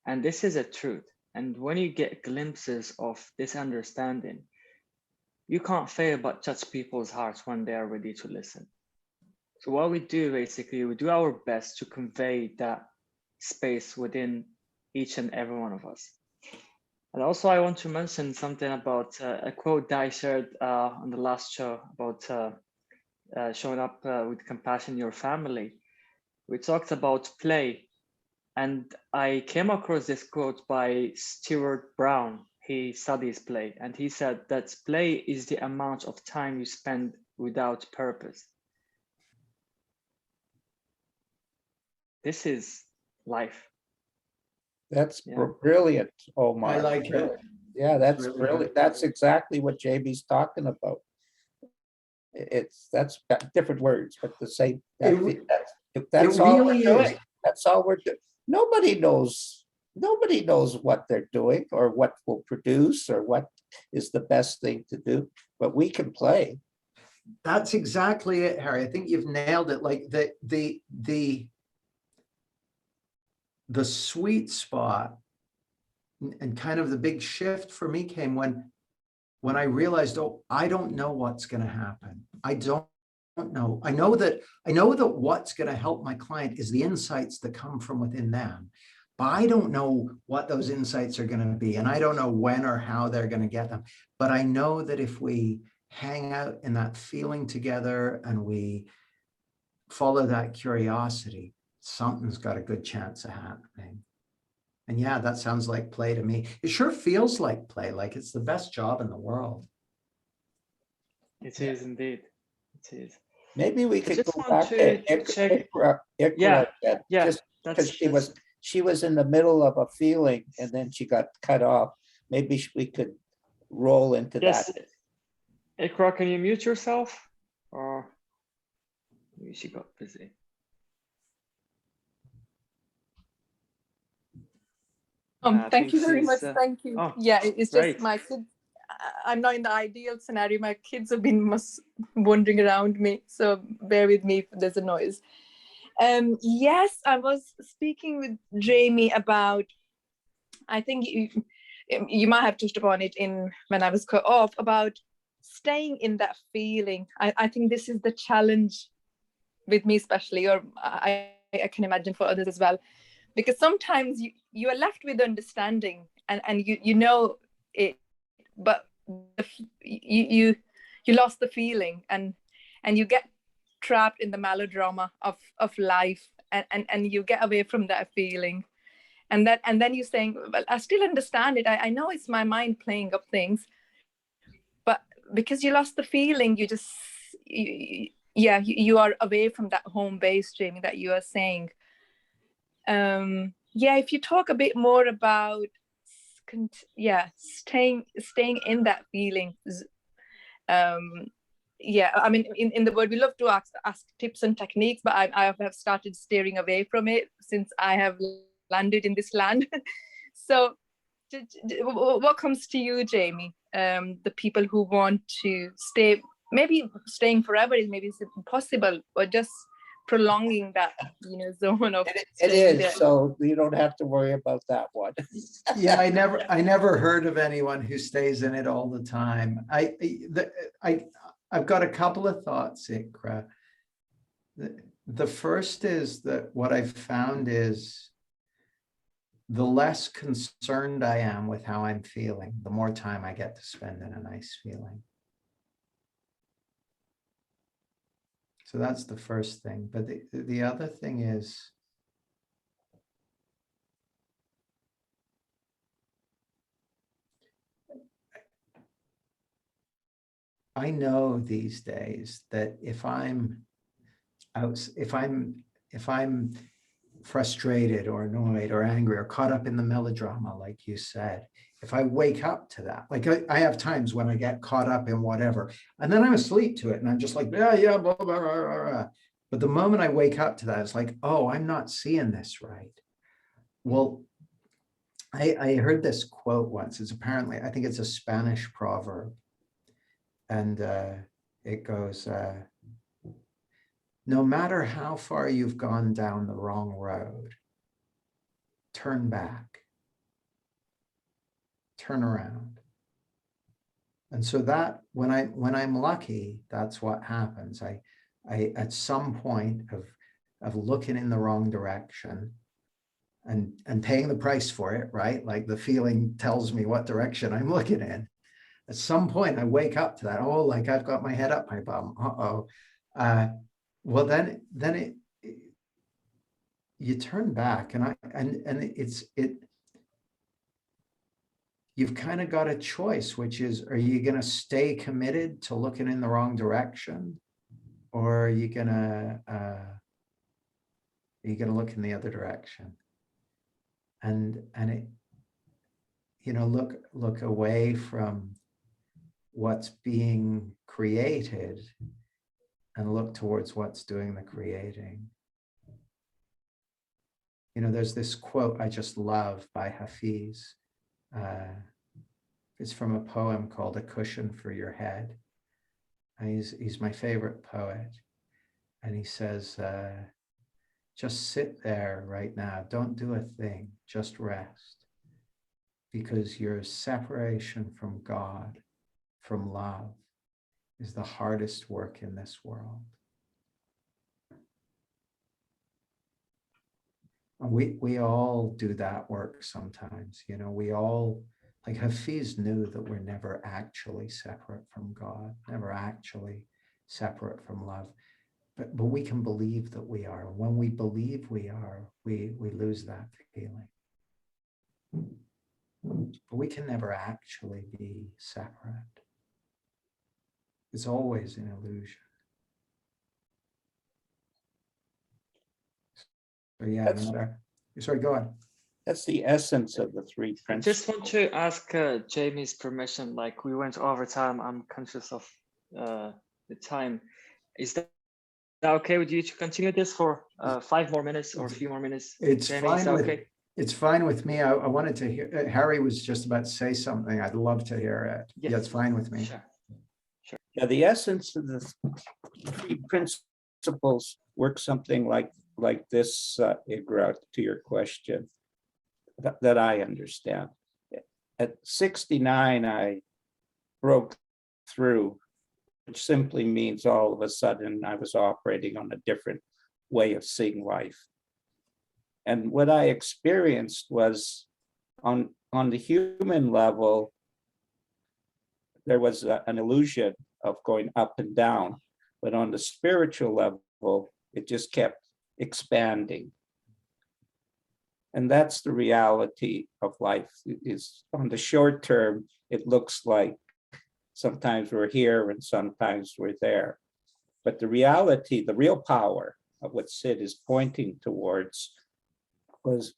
And this is a truth. And when you get glimpses of this understanding, you can't fail but touch people's hearts when they are ready to listen. So what we do, basically, we do our best to convey that space within each and every one of us. And also I want to mention something about a quote that I shared on the last show about showing up with compassion in your family. We talked about play, and I came across this quote by Stuart Brown. He studies play, and he said that play is the amount of time you spend without purpose. This is life. That's brilliant, Omar. I like it. Yeah, that's really brilliant. good. That's exactly what JB's talking about. That's different words, but the same. That's it all really we're is. doing. That's all we're doing. Nobody knows what they're doing or what will produce or what is the best thing to do, but we can play. That's exactly it, Harry. I think you've nailed it. Like the sweet spot and kind of the big shift for me came when when I realized, oh, I don't know what's going to happen. I don't know. I know that what's going to help my client is the insights that come from within them. But I don't know what those insights are going to be. And I don't know when or how they're going to get them. But I know that if we hang out in that feeling together and we follow that curiosity, something's got a good chance of happening. And yeah, that sounds like play to me. It sure feels like play, like it's the best job in the world. It is indeed. It is. Maybe we I could just go want back to to check. ภิkrah again, Yeah, just because that's she was in the middle of a feeling and then she got cut off. Maybe we could roll into yes. that. ภิkrah, can you mute yourself? Or maybe she got busy. I Thank think you very much. she's, Thank you. oh, Yeah, it's great. just my kids. I'm not in the ideal scenario. My kids have been wandering around me, so bear with me if there's a noise. Yes, I was speaking with Jamie about, I think you might have touched upon it when I was cut off, about staying in that feeling. I think this is the challenge with me especially, or I can imagine for others as well, because sometimes you are left with understanding and you know it, but you lost the feeling and you get trapped in the melodrama of life and you get away from that feeling. And then you're saying, well, I still understand it. I know it's my mind playing up things, but because you lost the feeling, you are away from that home base, Jamie, that you are saying. If you talk a bit more about staying in that feeling. I mean, in the word, we love to ask tips and techniques, but I have started steering away from it since I have landed in this land. So what comes to you, Jamie? The people who want to stay, maybe staying forever is maybe impossible, or just prolonging that, zone of it is there. So you don't have to worry about that one. Yeah, I never heard of anyone who stays in it all the time. I've got a couple of thoughts, ภิkrah. The first is that what I've found is the less concerned I am with how I'm feeling, the more time I get to spend in a nice feeling. So that's the first thing. But the other thing is, I know these days that if I'm frustrated or annoyed or angry or caught up in the melodrama, like you said, if I wake up to that, like I have times when I get caught up in whatever, and then I'm asleep to it and I'm just like, blah, blah, blah, blah. But the moment I wake up to that, it's like, oh, I'm not seeing this right. Well, I heard this quote once. It's apparently, I think it's a Spanish proverb. And it goes, no matter how far you've gone down the wrong road, turn back, turn around. And so that when I'm lucky, that's what happens. I at some point of looking in the wrong direction and paying the price for it, right? Like the feeling tells me what direction I'm looking in. At some point I wake up to that, oh, like I've got my head up my bum, well, then you turn back you've kind of got a choice, which is, are you going to stay committed to looking in the wrong direction, or are you going to look in the other direction and it, look away from what's being created and look towards what's doing the creating. There's this quote I just love by Hafiz. It's from a poem called A Cushion for Your Head. And he's my favorite poet. And he says, just sit there right now. Don't do a thing, just rest. Because your separation from God from love is the hardest work in this world. And we all do that work sometimes, you know, we all, like Hafiz knew that we're never actually separate from God, never actually separate from love. But we can believe that we are. When we believe we are, we lose that feeling. But we can never actually be separate. It's always an illusion. So yeah, no matter. Sorry, go on. That's the essence of the three I principles. just want to ask Jamie's permission. Like we went over time. I'm conscious of the time. Is that okay with you to continue this for 5 more minutes or a few more minutes? It's Jamie, fine is that with okay? It's fine with me. I wanted to hear. Harry was just about to say something. I'd love to hear it. Yes. Yeah, it's fine with me. Sure. Yeah, the essence of the three principles work something like this, Igra, to your question, that I understand. At 69, I broke through, which simply means all of a sudden I was operating on a different way of seeing life. And what I experienced was on the human level, there was an illusion of going up and down, but on the spiritual level, it just kept expanding. And that's the reality of life. Is on the short term, it looks like sometimes we're here and sometimes we're there. But the reality, the real power of what Sid is pointing towards was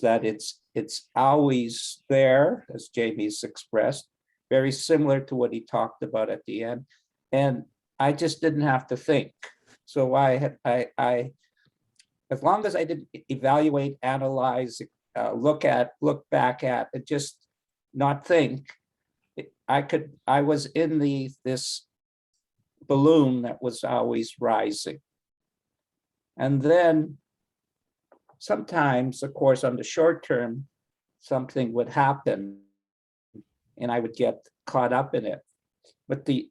that it's always there, as Jamie's expressed, very similar to what he talked about at the end. And I just didn't have to think. So I as long as I didn't evaluate, analyze, look back at, and just not think, I was in this balloon that was always rising. And then sometimes, of course, on the short term, something would happen and I would get caught up in it. But the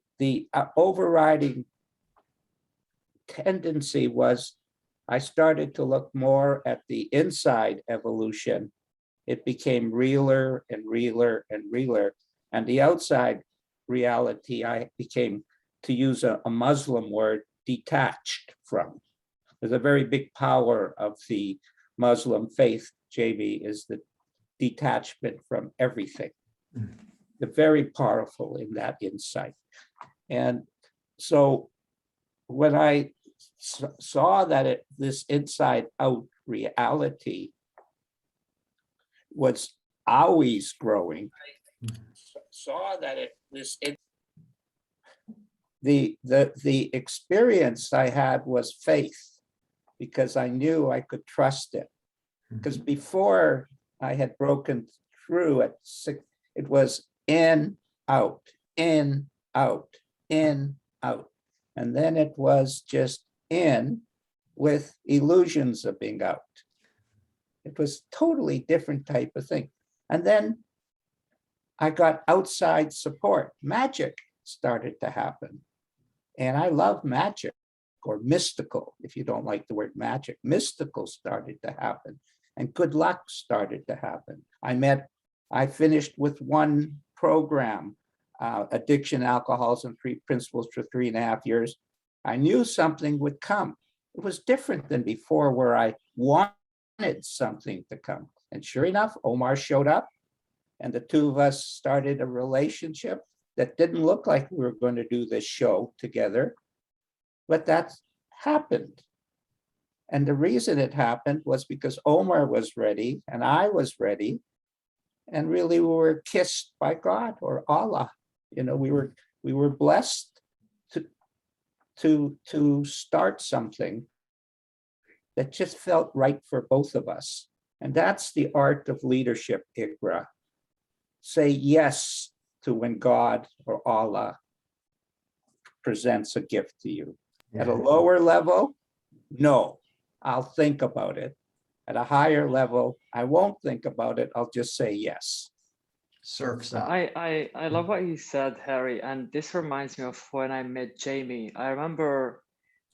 overriding tendency was I started to look more at the inside evolution. It became realer and realer and realer. And the outside reality, I became, to use a Muslim word, detached from. There's a very big power of the Muslim faith, Jamie, is the detachment from everything. They're very powerful in that insight. And so when I saw that this inside out reality was always growing, the experience I had was faith, because I knew I could trust it. Because before I had broken through at 6, it was in, out, in, out, in, out. And then it was just in with illusions of being out. It was totally different type of thing. And then I got outside support. Magic started to happen. And I love magic, or mystical, if you don't like the word magic. Mystical started to happen. And good luck started to happen. I finished with one program, Addiction, Alcoholism, 3 Principles for 3.5 years. I knew something would come. It was different than before, where I wanted something to come. And sure enough, Omar showed up, and the two of us started a relationship that didn't look like we were going to do this show together, but that happened. And the reason it happened was because Omar was ready and I was ready. And really, we were kissed by God, or Allah. You know, we were blessed to start something that just felt right for both of us. And that's the art of leadership, Igra. Say yes to when God or Allah presents a gift to you. Yeah. At a lower level, no, I'll think about it. At a higher level, I won't think about it. I'll just say yes. Surfs up. I love what you said, Harry, and this reminds me of when I met Jamie. I remember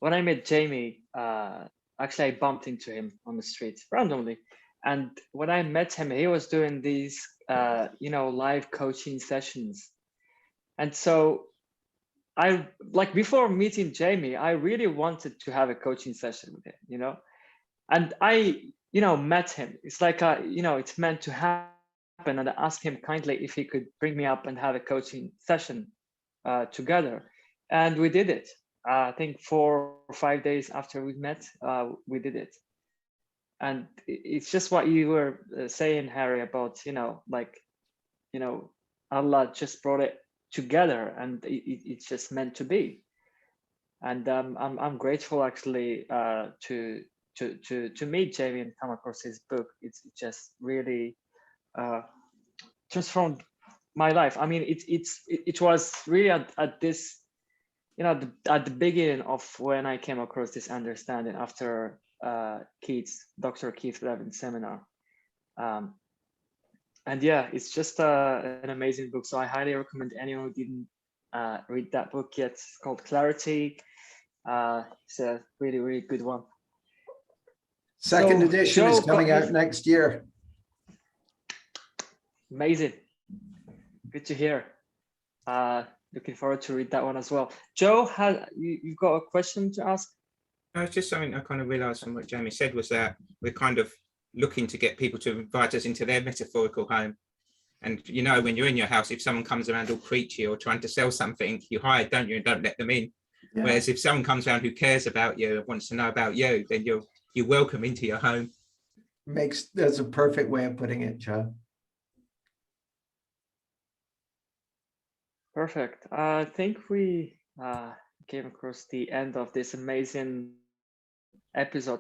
when I met Jamie, actually I bumped into him on the street randomly. And when I met him, he was doing these, live coaching sessions. And so I, like, before meeting Jamie, I really wanted to have a coaching session with him, and I, met him. It's like, it's meant to happen. And I asked him kindly if he could bring me up and have a coaching session together. And we did it. I think 4 or 5 days after we met, we did it. And it's just what you were saying, Harry, about, Allah just brought it together, and it's just meant to be. And I'm grateful actually to meet Jamie and come across his book. It's just really transformed my life. I mean, it was really at this, at the beginning of when I came across this understanding after Dr. Keith Levin's seminar. And yeah, it's just an amazing book. So I highly recommend anyone who didn't read that book yet. It's called Clarity. It's a really, really good one. Second So, edition Joe is coming got out next year. Amazing. Good to hear. Looking forward to read that one as well. Joe, you've got a question to ask? No, it's just something I kind of realised from what Jamie said, was that we're kind of looking to get people to invite us into their metaphorical home. And when you're in your house, if someone comes around all preachy or trying to sell something, you hide, don't you, and don't let them in. Yeah. Whereas if someone comes around who cares about you and wants to know about you, then you're welcome into your home. That's a perfect way of putting it, Joe. Perfect. I think we came across the end of this amazing episode.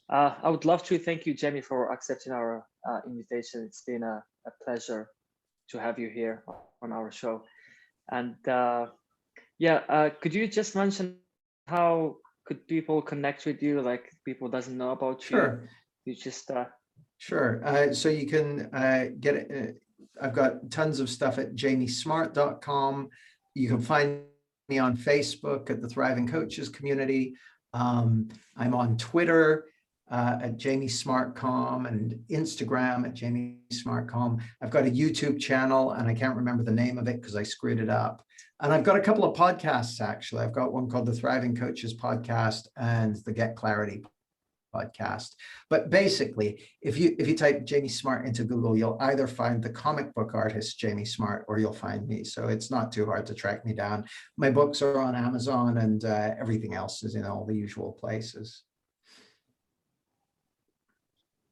I would love to thank you, Jamie, for accepting our invitation. It's been a pleasure to have you here on our show. And could you just mention how could people connect with you? Like, people doesn't know about Sure. you. You just Sure. So you can get it. I've got tons of stuff at jamiesmart.com. You can find me on Facebook at the Thriving Coaches community. I'm on Twitter at jamiesmart.com and Instagram at jamiesmart.com. I've got a YouTube channel, and I can't remember the name of it because I screwed it up. And I've got a couple of podcasts, actually. I've got one called the Thriving Coaches podcast and the Get Clarity podcast. But basically, if you type Jamie Smart into Google, you'll either find the comic book artist Jamie Smart, or you'll find me. So it's not too hard to track me down. My books are on Amazon, and everything else is in all the usual places.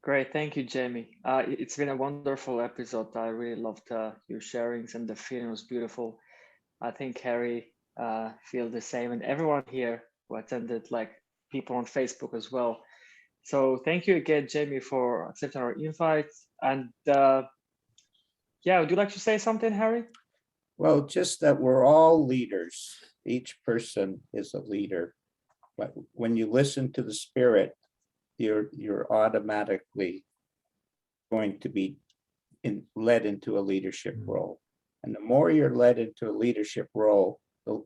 Great. Thank you, Jamie. It's been a wonderful episode. I really loved your sharings, and the feeling was beautiful. I think Harry feel the same, and everyone here who attended, like people on Facebook as well. So thank you again, Jamie, for accepting our invite. And would you like to say something, Harry? Well, just that we're all leaders. Each person is a leader. But when you listen to the spirit, you're automatically going to be led into a leadership role. And the more you're led into a leadership role,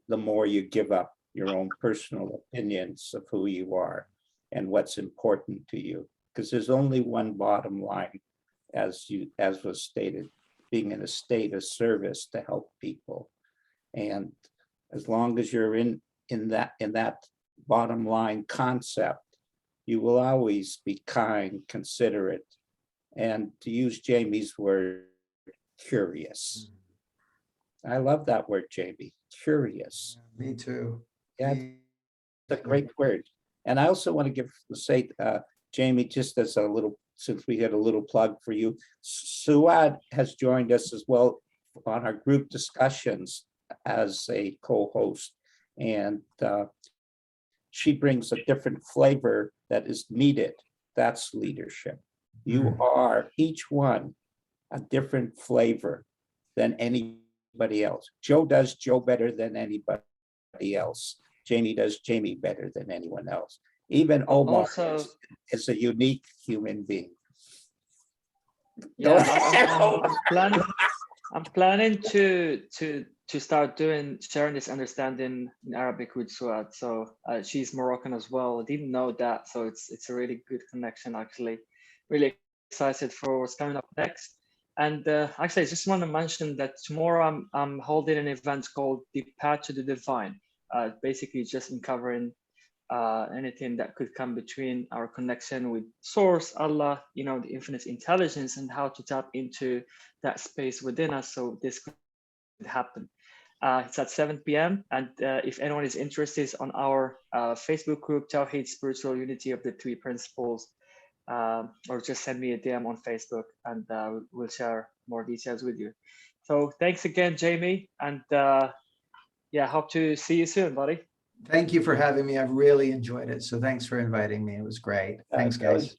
the more you give up your own personal opinions of who you are and what's important to you. Because there's only one bottom line, as was stated, being in a state of service to help people. And as long as you're in that bottom line concept, you will always be kind, considerate, and, to use Jamie's word, curious. I love that word, Jamie, curious. Me too. Yeah, it's a great word. And I also want to say, Jamie, just as a little, since we had a little plug for you, Suad has joined us as well on our group discussions as a co-host. And she brings a different flavor that is needed. That's leadership. You are, each one, a different flavor than anybody else. Joe does Joe better than anybody else. Jamie does Jamie better than anyone else. Even Omar Also, is a unique human being. yeah, I'm planning. I'm planning to start sharing this understanding in Arabic with Suad. So she's Moroccan as well. I didn't know that, so it's a really good connection actually. Really excited for what's coming up next. And actually, I just want to mention that tomorrow I'm holding an event called The Path to the Divine. Basically, just uncovering anything that could come between our connection with Source, Allah, the infinite intelligence, and how to tap into that space within us so this could happen. It's at 7 p.m. And if anyone is interested, on our Facebook group, Tawheed Spiritual Unity of the Three Principles, or just send me a DM on Facebook and we'll share more details with you. So thanks again, Jamie. And yeah, hope to see you soon, buddy. Thank you for having me. I've really enjoyed it. So thanks for inviting me. It was great. Thanks, That was guys.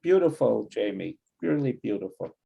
beautiful, Jamie. Really beautiful.